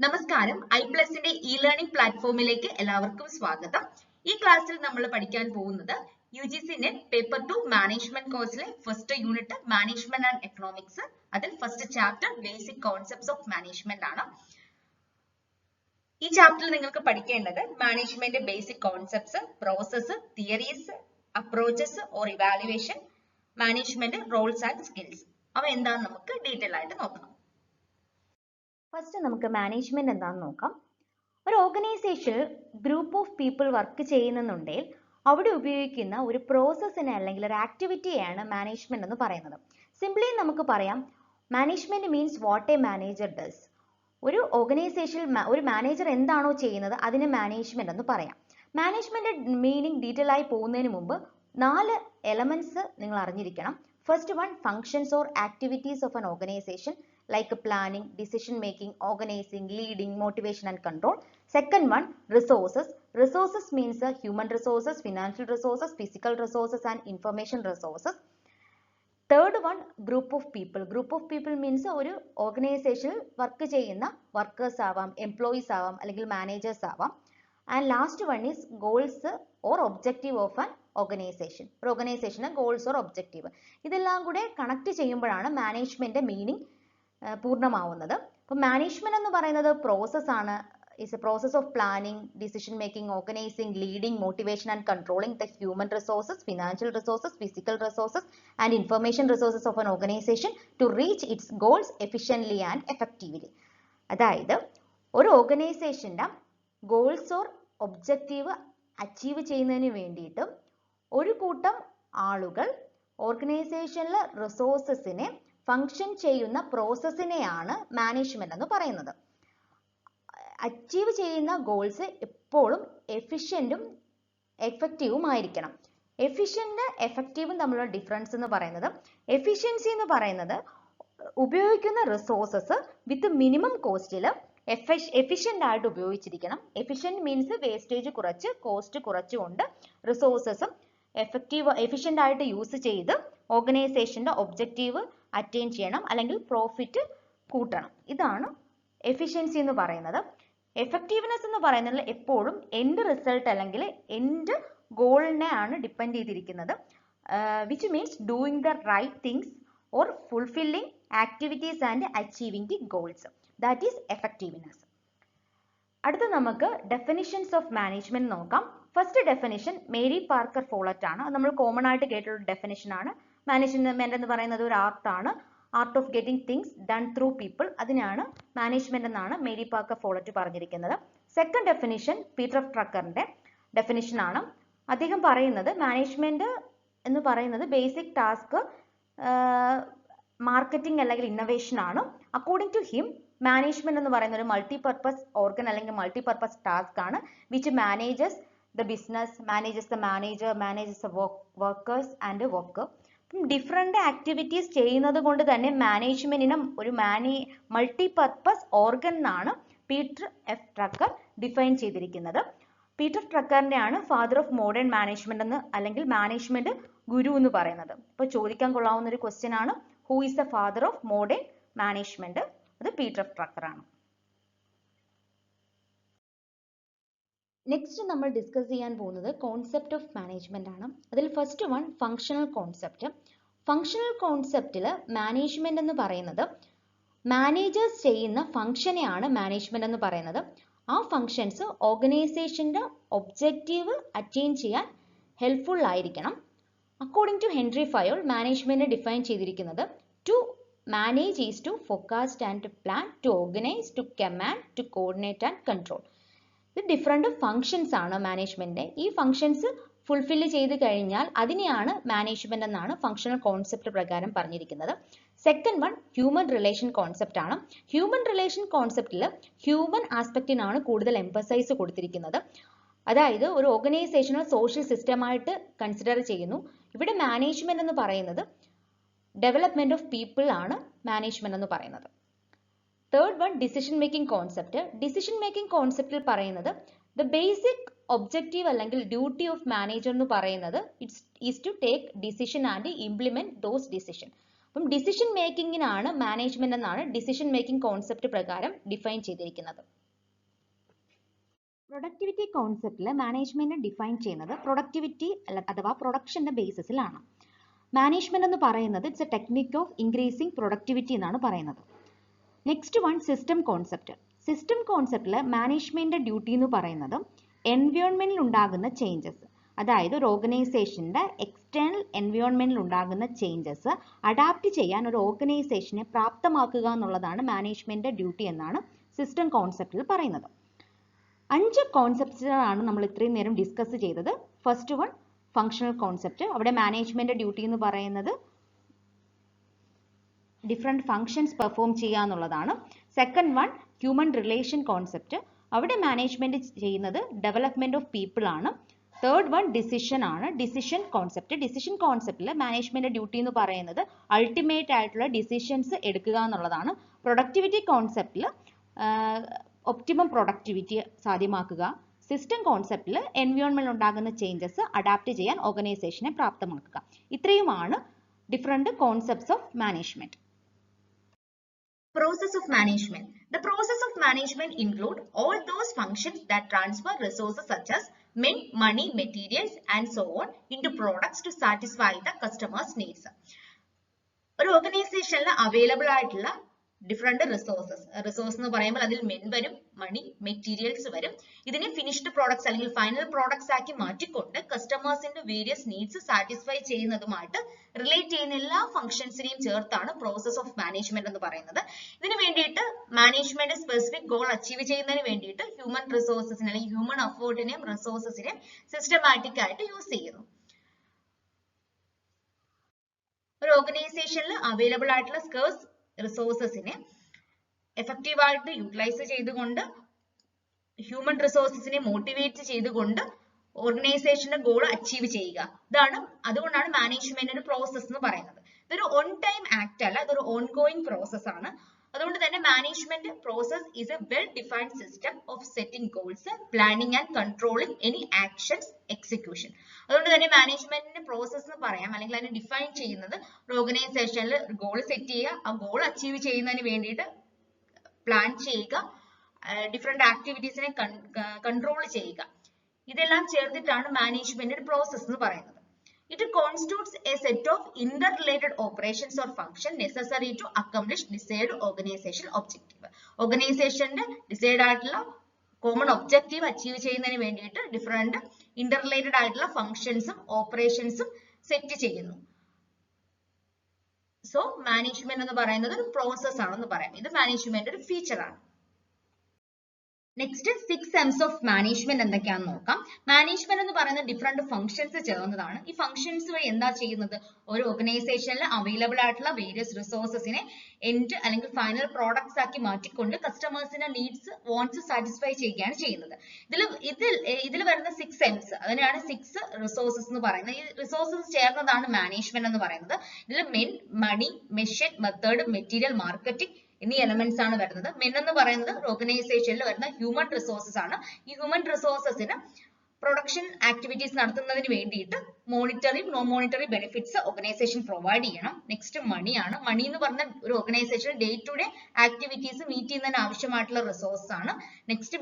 നമസ്കാരം ഐപ്ലസിന്റെ ഇ-ലേണിംഗ് പ്ലാറ്റ്ഫോമിലേക്ക് എല്ലാവർക്കും സ്വാഗതം. ഈ ക്ലാസ്സിൽ നമ്മൾ പഠിക്കാൻ പോകുന്നത് UGC നെറ്റ് പേപ്പർ 2 മാനേജ്മെന്റ് കോഴ്സിലെ first unit management and economics. അതിൽ first chapter basic concepts of management ആണ്. ഈ ചാപ്റ്ററിൽ നിങ്ങൾക്ക് പഠിക്കേണ്ടത് management basic concepts, process, theories, approaches or evaluation, management roles and skills. അവ എന്താണെന്ന് നമുക്ക് ഡീറ്റെയിൽ ആയിട്ട് നോക്കാം. ഫസ്റ്റ് നമുക്ക് മാനേജ്മെന്റ് എന്താണെന്ന് നോക്കാം. ഒരു ഓർഗനൈസേഷനിൽ ഗ്രൂപ്പ് ഓഫ് പീപ്പിൾ വർക്ക് ചെയ്യുന്നുണ്ടെങ്കിൽ അവിടെ ഉപയോഗിക്കുന്ന ഒരു പ്രോസസ്സിനെ അല്ലെങ്കിൽ ഒരു ആക്ടിവിറ്റിയെയാണ് മാനേജ്മെന്റ് എന്ന് പറയുന്നത്. സിംപ്ലി നമുക്ക് പറയാം management means what A manager does. ഒരു ഓർഗനൈസേഷനിൽ ഒരു മാനേജർ എന്താണോ ചെയ്യുന്നത് അതിന് മാനേജ്മെന്റ് എന്ന് പറയാം. മാനേജ്മെന്റ് മീനിങ് ഡീറ്റെയിൽ ആയി പോകുന്നതിന് മുമ്പ് 4 എലമെന്റ്സ് നിങ്ങൾ അറിഞ്ഞിരിക്കണം. First one, functions or activities of an organization like planning, decision making, organizing, leading, motivation and control. Second one, resources. Resources means human resources, financial resources, physical resources and information resources. Third one, group of people. Group of people means ഒരു ഓർഗനൈസേഷനിൽ work ചെയ്യുന്ന workers ആവാം, employees ആവാം, അല്ലെങ്കിൽ managers ആവാം. And last one is goals or objective of an organisation. ഒരു ഓർഗനൈസേഷന് goals or objective ഇതെല്ലാം കൂടെ കണക്ട് ചെയ്യുമ്പോഴാണ് മാനേജ്മെന്റ് മീനിങ് പൂർണ്ണമാവുന്നത്. അപ്പോൾ മാനേജ്മെന്റ് എന്ന് പറയുന്നത് പ്രോസസ് ആണ്. is a process of planning, decision making, organizing, leading, motivation and controlling the human resources, financial resources, physical resources and information resources of an organization to reach its goals efficiently and effectively. അതായത് ഒരു ഓർഗനൈസേഷന്റെ goals or objective achieve ചെയ്യുന്നതിന് വേണ്ടിയിട്ട് ഒരു കൂട്ടം ആളുകൾ ഓർഗനൈസേഷനിലെ റിസോഴ്സസിനെ function ചെയ്യുന്ന പ്രോസസ്സിനെയാണ് മാനേജ്മെന്റ് എന്ന് പറയുന്നത്. അച്ചീവ് ചെയ്യുന്ന ഗോൾസ് എപ്പോഴും എഫിഷ്യന്റും എഫക്റ്റീവും ആയിരിക്കണം. എഫിഷ്യന്റ് എഫക്റ്റീവും തമ്മിലുള്ള ഡിഫറൻസ് എന്ന് പറയുന്നത്, എഫിഷ്യൻസി എന്ന് പറയുന്നത് ഉപയോഗിക്കുന്ന റിസോഴ്സസ് വിത്ത് മിനിമം കോസ്റ്റിൽ എഫിഷ്യന്റ് ആയിട്ട് ഉപയോഗിച്ചിരിക്കണം. എഫിഷ്യന്റ് മീൻസ് വേസ്റ്റേജ് കുറച്ച്, കോസ്റ്റ് കുറച്ചുകൊണ്ട് റിസോഴ്സസും എഫിഷ്യന്റ് ആയിട്ട് യൂസ് ചെയ്ത് ഓർഗനൈസേഷന്റെ ഒബ്ജക്റ്റീവ് അറ്റൈൻ ചെയ്യണം, അല്ലെങ്കിൽ പ്രോഫിറ്റ് കൂട്ടണം. ഇതാണ് എഫിഷ്യൻസി എന്ന് പറയുന്നത്. എഫക്റ്റീവ്നെസ് എന്ന് പറയുന്നത് എപ്പോഴും എൻഡ് റിസൾട്ട് അല്ലെങ്കിൽ എൻഡ് ഗോളിനെ ആണ് ഡിപ്പെൻഡ് ചെയ്തിരിക്കുന്നത്. Which means doing the right things or fulfilling activities and achieving the goals. That is effectiveness. അടുത്ത നമുക്ക് ഡെഫിനിഷൻസ് ഓഫ് മാനേജ്മെന്റ് നോക്കാം. First definition Mary Parker Follett ആണ്. നമ്മൾ കോമൺ ആയിട്ട് കേട്ടുള്ള ഡെഫിനിഷൻ ആണ്. മാനേജ്മെന്റ് എന്ന് പറയുന്നത് ഒരു ആർട്ടാണ്. Art of getting things done through people, അതിനാണ് മാനേജ്മെന്റ് എന്നാണ് മേരി പാർക്കർ ഫോളറ്റ് പറഞ്ഞിരിക്കുന്നത്. സെക്കൻഡ് ഡെഫിനിഷൻ പീറ്റർ ട്രക്കറിന്റെ ഡെഫിനിഷൻ ആണ്. അദ്ദേഹം പറയുന്നത് മാനേജ്മെന്റ് എന്ന് പറയുന്നത് ബേസിക് ടാസ്ക് മാർക്കറ്റിംഗ് അല്ലെങ്കിൽ ഇന്നോവേഷൻ ആണ്. അക്കോർഡിംഗ് ടു ഹിം മാനേജ്മെന്റ് എന്ന് പറയുന്ന ഒരു മൾട്ടിപർപ്പസ് ഓർഗൻ അല്ലെങ്കിൽ മൾട്ടിപർപ്പസ് ടാസ്ക് ആണ് which manages the business, manages the manager, manages the workers and worker. Different activities ചെയ്യുന്നത് കൊണ്ട് തന്നെ മാനേജ്മെന്റിനെ ഒരു മൾട്ടിപർപ്പസ് ഓർഗൻ എന്നാണ് പീറ്റർ എഫ് ട്രക്കർ ഡിഫൈൻ ചെയ്തിരിക്കുന്നത്. പീറ്റർ ട്രക്കറിന്റെ ആണ് ഫാദർ ഓഫ് മോഡേൺ മാനേജ്മെന്റ് എന്ന് അല്ലെങ്കിൽ മാനേജ്മെന്റ് ഗുരു എന്ന് പറയുന്നത്. ഇപ്പൊ ചോദിക്കാൻ കൊള്ളാവുന്ന ഒരു ക്വസ്റ്റ്യൻ ആണ്, who is the father of modern management? അത് പീറ്റർ ട്രക്കർ ആണ്. നെക്സ്റ്റ് നമ്മൾ ഡിസ്കസ് ചെയ്യാൻ പോകുന്നത് കോൺസെപ്റ്റ് ഓഫ് മാനേജ്മെന്റ് ആണ്. അതിൽ first one functional concept. Functional കോൺസെപ്റ്റിൽ മാനേജ്മെന്റ് എന്ന് പറയുന്നത് മാനേജേഴ്സ് ചെയ്യുന്ന ഫങ്ഷനെയാണ് മാനേജ്മെന്റ് എന്ന് പറയുന്നത്. ആ ഫങ്ഷൻസ് ഓർഗനൈസേഷന്റെ ഒബ്ജക്റ്റീവ് അറ്റൈൻ ചെയ്യാൻ ഹെൽപ്ഫുൾ ആയിരിക്കണം. According to Henry Fayol management define ചെയ്തിരിക്കുന്നത് to manage is to forecast and to plan, to organize, to command, to coordinate and control. ഇത് ഡിഫറെന്റ് ഫങ്ഷൻസ് ആണ് മാനേജ്മെന്റ്. ഈ ഫങ്ഷൻസ് ഫുൾഫിൽ ചെയ്ത് കഴിഞ്ഞാൽ അതിനെയാണ് മാനേജ്മെന്റ് എന്നാണ് ഫങ്ഷണൽ കോൺസെപ്റ്റ് പ്രകാരം പറഞ്ഞിരിക്കുന്നത്. Second one human relation concept ആണ്. ഹ്യൂമൻ റിലേഷൻ കോൺസെപ്റ്റിൽ ഹ്യൂമൻ ആസ്പെക്റ്റിനാണ് കൂടുതൽ എംഫസൈസ് കൊടുത്തിരിക്കുന്നത്. അതായത് ഒരു ഓർഗനൈസേഷനെ സോഷ്യൽ സിസ്റ്റമായിട്ട് കൺസിഡർ ചെയ്യുന്നു. ഇവിടെ മാനേജ്മെന്റ് എന്ന് പറയുന്നത് ഡെവലപ്മെന്റ് ഓഫ് പീപ്പിൾ ആണ് മാനേജ്മെന്റ് എന്ന് പറയുന്നത്. Third one decision making concept. Decision making കോൺസെപ്റ്റിൽ പറയുന്നത് ദ ബേസിക് ഒബ്ജക്റ്റീവ് അല്ലെങ്കിൽ ഡ്യൂട്ടി ഓഫ് മാനേജർ എന്ന് പറയുന്നത് is to take decision and implement those decision. അപ്പം ഡിസിഷൻ മേക്കിങ്ങിനാണ് മാനേജ്മെന്റ് എന്നാണ് ഡിസിഷൻ മേക്കിംഗ് കോൺസെപ്റ്റ് പ്രകാരം ഡിഫൈൻ ചെയ്തിരിക്കുന്നത്. പ്രൊഡക്ടിവിറ്റി കോൺസെപ്റ്റിൽ മാനേജ്മെന്റ് ഡിഫൈൻ ചെയ്യുന്നത് പ്രൊഡക്ടിവിറ്റി അഥവാ പ്രൊഡക്ഷന്റെ ബേസിസിലാണ്. മാനേജ്മെന്റ് എന്ന് പറയുന്നത് it's a technique of increasing productivity എന്നാണ് പറയുന്നത്. Next one system concept. System കോൺസെപ്റ്റിൽ മാനേജ്മെന്റ് ഡ്യൂട്ടി എന്ന് പറയുന്നത് എൻവയോൺമെന്റിൽ ഉണ്ടാകുന്ന ചേഞ്ചസ്, അതായത് ഒരു ഓർഗനൈസേഷന്റെ എക്സ്റ്റേണൽ എൻവയോൺമെന്റിൽ ഉണ്ടാകുന്ന ചേഞ്ചസ് അഡാപ്റ്റ് ചെയ്യാൻ ഒരു ഓർഗനൈസേഷനെ പ്രാപ്തമാക്കുക എന്നുള്ളതാണ് മാനേജ്മെന്റ് ഡ്യൂട്ടി എന്നാണ് സിസ്റ്റം കോൺസെപ്റ്റിൽ പറയുന്നത്. 5 കോൺസെപ്റ്റുകളാണ് നമ്മൾ ഇത്രയും നേരം ഡിസ്കസ് ചെയ്തത്. First one functional concept. അവിടെ മാനേജ്മെന്റ് ഡ്യൂട്ടി എന്ന് പറയുന്നത് ഡിഫറെന്റ് ഫങ്ഷൻസ് പെർഫോം ചെയ്യുക എന്നുള്ളതാണ്. Second one human relation concept. അവിടെ മാനേജ്മെന്റ് ചെയ്യുന്നത് ഡെവലപ്മെന്റ് ഓഫ് പീപ്പിൾ ആണ്. തേർഡ് വൺ ഡിസിഷൻ ആണ്, ഡിസിഷൻ കോൺസെപ്റ്റ്. ഡിസിഷൻ കോൺസെപ്റ്റിൽ മാനേജ്മെന്റ് ഡ്യൂട്ടി എന്ന് പറയുന്നത് അൾട്ടിമേറ്റ് ആയിട്ടുള്ള ഡിസിഷൻസ് എടുക്കുക എന്നുള്ളതാണ്. പ്രൊഡക്ടിവിറ്റി കോൺസെപ്റ്റിൽ ഒപ്റ്റിമം പ്രൊഡക്ടിവിറ്റി സാധ്യമാക്കുക. സിസ്റ്റം കോൺസെപ്റ്റിൽ എൻവയോൺമെന്റിൽ ഉണ്ടാകുന്ന ചേഞ്ചസ് അഡാപ്റ്റ് ചെയ്യാൻ ഓർഗനൈസേഷനെ പ്രാപ്തമാക്കുക. ഇത്രയുമാണ് different concepts of management. Process of management. The process of management include all those functions that transfer resources such as men, money, materials and so on into products to satisfy the customer's needs. ഒരു ഓർഗനൈസേഷനിൽ available ആയിട്ടുള്ള different resource എന്ന് പറയുമ്പോൾ അതിൽ men വരും, മണി, materials വരും. ഇതിനെ finished products അല്ലെങ്കിൽ ഫൈനൽ പ്രോഡക്ട്സ് ആക്കി മാറ്റിക്കൊണ്ട് കസ്റ്റമേഴ്സിന്റെ വേരിയസ് നീഡ്സ് സാറ്റിസ്ഫൈ ചെയ്യുന്നതുമായിട്ട് റിലേറ്റ് ചെയ്യുന്ന എല്ലാ ഫംഗ്ഷൻസിനെയും ചേർത്താണ് പ്രോസസ് ഓഫ് മാനേജ്മെന്റ് എന്ന് പറയുന്നത്. ഇതിന് വേണ്ടിയിട്ട് മാനേജ്മെന്റ് സ്പെസിഫിക് ഗോൾ അച്ചീവ് ചെയ്യുന്നതിന് വേണ്ടിയിട്ട് ഹ്യൂമൻ റിസോഴ്സസിനെ അല്ലെങ്കിൽ ഹ്യൂമൻ എഫേർട്ടിനെയും റിസോഴ്സസിനെയും സിസ്റ്റമാറ്റിക് ആയിട്ട് യൂസ് ചെയ്യുന്നു. ഒരു ഓർഗനൈസേഷനിൽ അവൈലബിൾ ആയിട്ടുള്ള സ്കേഴ്സ് റിസോഴ്സസിനെ എഫക്റ്റീവ് ആയിട്ട് യൂട്ടിലൈസ് ചെയ്തുകൊണ്ട് ഹ്യൂമൻ റിസോഴ്സസിനെ മോട്ടിവേറ്റ് ചെയ്തുകൊണ്ട് ഓർഗനൈസേഷന്റെ ഗോൾ അച്ചീവ് ചെയ്യുക. അതുകൊണ്ടാണ് മാനേജ്മെന്റിന്റെ പ്രോസസ് എന്ന് പറയുന്നത്. ഇതൊരു ഓൺ ടൈം ആക്ട് അല്ല, ഇതൊരു ഓൺ ഗോയിങ് പ്രോസസ് ആണ്. അതുകൊണ്ട് തന്നെ management process is A well defined system of setting goals, planning and controlling any actions, execution. അതുകൊണ്ട് തന്നെ മാനേജ്മെന്റിന്റെ പ്രോസസ് എന്ന് പറയാം, അല്ലെങ്കിൽ അതിനെ ഡിഫൈൻ ചെയ്യുന്നത് ഒരു ഓർഗനൈസേഷനിൽ ഗോൾ സെറ്റ് ചെയ്യുക, ആ ഗോൾ അച്ചീവ് ചെയ്യുന്നതിന് വേണ്ടിയിട്ട് പ്ലാൻ ചെയ്യുക, ഡിഫറെന്റ് ആക്ടിവിറ്റീസിനെ കൺട്രോൾ ചെയ്യുക. ഇതെല്ലാം ചേർത്തിട്ടാണ് മാനേജ്മെന്റ് പ്രോസസ് എന്ന് പറയുന്നത്. It constitutes a set of interrelated operations or function necessary to accomplish desired organizational objective. ഓർഗനൈസേഷന്റെ ഡിസൈഡ് ആയിട്ടുള്ള കോമൺ ഒബ്ജക്റ്റീവ് അച്ചീവ് ചെയ്യുന്നതിന് വേണ്ടിയിട്ട് ഡിഫറെന്റ് ഇന്റർറിലേറ്റഡ് ആയിട്ടുള്ള ഫംഗ്ഷൻസും ഓപ്പറേഷൻസും സെറ്റ് ചെയ്യുന്നു. സോ മാനേജ്മെന്റ് എന്ന് പറയുന്നത് ഒരു പ്രോസസ് ആണെന്ന് പറയാം. ഇത് മാനേജ്മെന്റ് ഒരു ഫീച്ചർ ആണ്. നെക്സ്റ്റ് 6 M's ഓഫ് മാനേജ്മെന്റ് എന്തൊക്കെയാണെന്ന് നോക്കാം. മാനേജ്മെന്റ് എന്ന് പറയുന്ന ഡിഫറെന്റ് ഫംഗ്ഷൻസ് ചേർന്നതാണ്. ഈ ഫംഗ്ഷൻസ് വഴി എന്താ ചെയ്യുന്നത്? ഒരു ഓർഗനൈസേഷനിൽ അവൈലബിൾ ആയിട്ടുള്ള വേരിയസ് റിസോഴ്സസിനെ എൻഡ് അല്ലെങ്കിൽ ഫൈനൽ പ്രോഡക്ട്സ് ആക്കി മാറ്റിക്കൊണ്ട് കസ്റ്റമേഴ്സിന്റെ നീഡ്സ്, വാണ്ട്സ് സാറ്റിസ്ഫൈ ചെയ്യുകയാണ് ചെയ്യുന്നത്. ഇതിൽ വരുന്ന 6 M's അതിനാണ് 6 റിസോഴ്സസ് എന്ന് പറയുന്നത്. ഈ റിസോഴ്സസ് ചേർന്നതാണ് മാനേജ്മെന്റ് എന്ന് പറയുന്നത്. ഇതിൽ മെൻ, മണി, മെഷീൻ, മെത്തേഡ്, മെറ്റീരിയൽ, മാർക്കറ്റിംഗ് എന്നീ എലമെന്റ്സ് ആണ് വരുന്നത്. മെൻ എന്ന് പറയുന്നത് ഓർഗനൈസേഷനിൽ വരുന്ന ഹ്യൂമൻ റിസോഴ്സസ് ആണ്. ഈ ഹ്യൂമൻ റിസോഴ്സസിന് പ്രൊഡക്ഷൻ ആക്ടിവിറ്റീസ് നടത്തുന്നതിന് വേണ്ടിയിട്ട് monetary, non monetary benefits organisation provide ചെയ്യണം. നെക്സ്റ്റ് മണിയാണ്. മണി എന്ന് പറഞ്ഞ ഒരു organisation day to day activities meet ചെയ്യുന്നതിന് ആവശ്യമായിട്ടുള്ള റിസോഴ്സ് ആണ്. നെക്സ്റ്റ്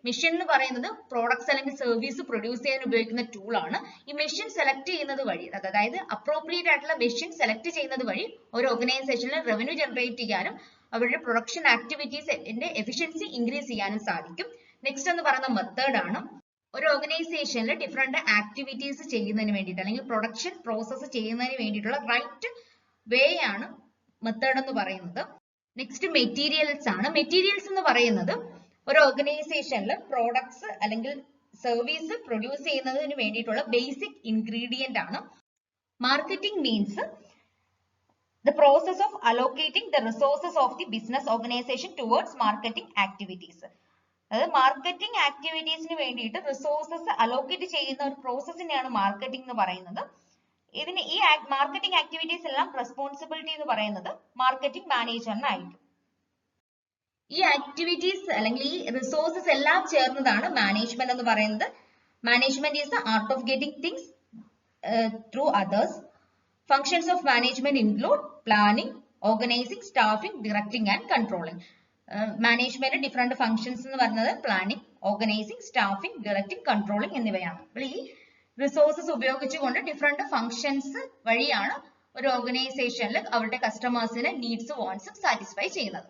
മെഷീൻ എന്ന് പറയുന്നത് പ്രോഡക്ട്സ് അല്ലെങ്കിൽ സർവീസ് പ്രൊഡ്യൂസ് ചെയ്യാൻ ഉപയോഗിക്കുന്ന ടൂൾ ആണ്. ഈ മെഷീൻ സെലക്ട് ചെയ്യുന്നത് വഴി, അതായത് അപ്രോപ്രിയേറ്റ് ആയിട്ടുള്ള മെഷീൻ സെലക്ട് ചെയ്യുന്നത് വഴി ഒരു ഓർഗനൈസേഷനിൽ റവന്യൂ ജനറേറ്റ് ചെയ്യാനും അവരുടെ പ്രൊഡക്ഷൻ ആക്ടിവിറ്റീസിന്റെ എഫിഷ്യൻസി ഇൻക്രീസ് ചെയ്യാനും സാധിക്കും. നെക്സ്റ്റ് എന്ന് പറയുന്ന മെത്തേഡ് ആണ്. ഒരു ഓർഗനൈസേഷനിൽ ഡിഫറെന്റ് ആക്ടിവിറ്റീസ് ചെയ്യുന്നതിന് വേണ്ടിയിട്ട് അല്ലെങ്കിൽ പ്രൊഡക്ഷൻ പ്രോസസ് ചെയ്യുന്നതിന് വേണ്ടിയിട്ടുള്ള റൈറ്റ് വേ ആണ് മെത്തേഡ് എന്ന് പറയുന്നത്. നെക്സ്റ്റ് മെറ്റീരിയൽസ് ആണ്. മെറ്റീരിയൽസ് എന്ന് പറയുന്നത് ഒരു ഓർഗനൈസേഷനിൽ പ്രോഡക്ട്സ് അല്ലെങ്കിൽ സർവീസ് പ്രൊഡ്യൂസ് ചെയ്യുന്നതിന് വേണ്ടിയിട്ടുള്ള ബേസിക് ഇൻഗ്രീഡിയന്റ് ആണ്. Marketing means the process of allocating the resources of the business organization towards marketing activities. അതായത് മാർക്കറ്റിംഗ് ആക്ടിവിറ്റീസിന് വേണ്ടിയിട്ട് റിസോഴ്സസ് അലോക്കേറ്റ് ചെയ്യുന്ന ഒരു പ്രോസസ്സിനെയാണ് മാർക്കറ്റിംഗ് എന്ന് പറയുന്നത്. ഇതിന് ഈ മാർക്കറ്റിംഗ് ആക്ടിവിറ്റീസ് എല്ലാം റെസ്പോൺസിബിലിറ്റി എന്ന് പറയുന്നത് മാർക്കറ്റിംഗ് മാനേജറിനായിരിക്കും. ഈ ആക്ടിവിറ്റീസ് അല്ലെങ്കിൽ ഈ റിസോഴ്സസ് എല്ലാം ചേർന്നതാണ് മാനേജ്മെന്റ് എന്ന് പറയുന്നത്. Management is the art of getting things through others Functions of management include planning, organizing, staffing, directing and controlling. Management different functions എന്ന് പറയുന്നത് planning, organizing, staffing, directing, controlling എന്നിവയാണ്. അപ്പോൾ ഈ റിസോഴ്സസ് ഉപയോഗിച്ചുകൊണ്ട് ഡിഫറെന്റ് ഫങ്ഷൻസ് വഴിയാണ് ഒരു ഓർഗനൈസേഷനിൽ അവരുടെ കസ്റ്റമേഴ്സിന്റെ നീഡ്സ് വാണ്ട്സും സാറ്റിസ്ഫൈ ചെയ്യുന്നത്.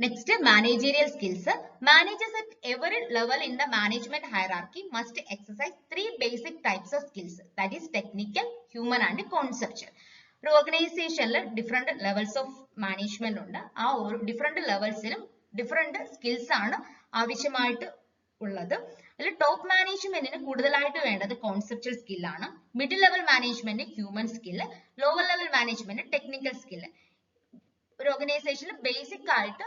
Next, managerial skills. Managers at every level in the management hierarchy must exercise three basic types of skills. That is technical, human and conceptual. ഒരു ഓർഗനൈസേഷനിൽ ഡിഫറെന്റ് ലെവൽസ് ഓഫ് മാനേജ്മെന്റ് ഉണ്ട്. ആ different ലെവൽസിലും different skills ആണ് ആവശ്യമായിട്ട് ഉള്ളത്. അതിൽ top മാനേജ്മെന്റിന് കൂടുതലായിട്ട് വേണ്ടത് കോൺസെപ്റ്റുവൽ സ്കില്ലാണ്. Middle level management human skill, lower level management technical skill. ഒരു ഓർഗനൈസേഷനിൽ ബേസിക് ആയിട്ട്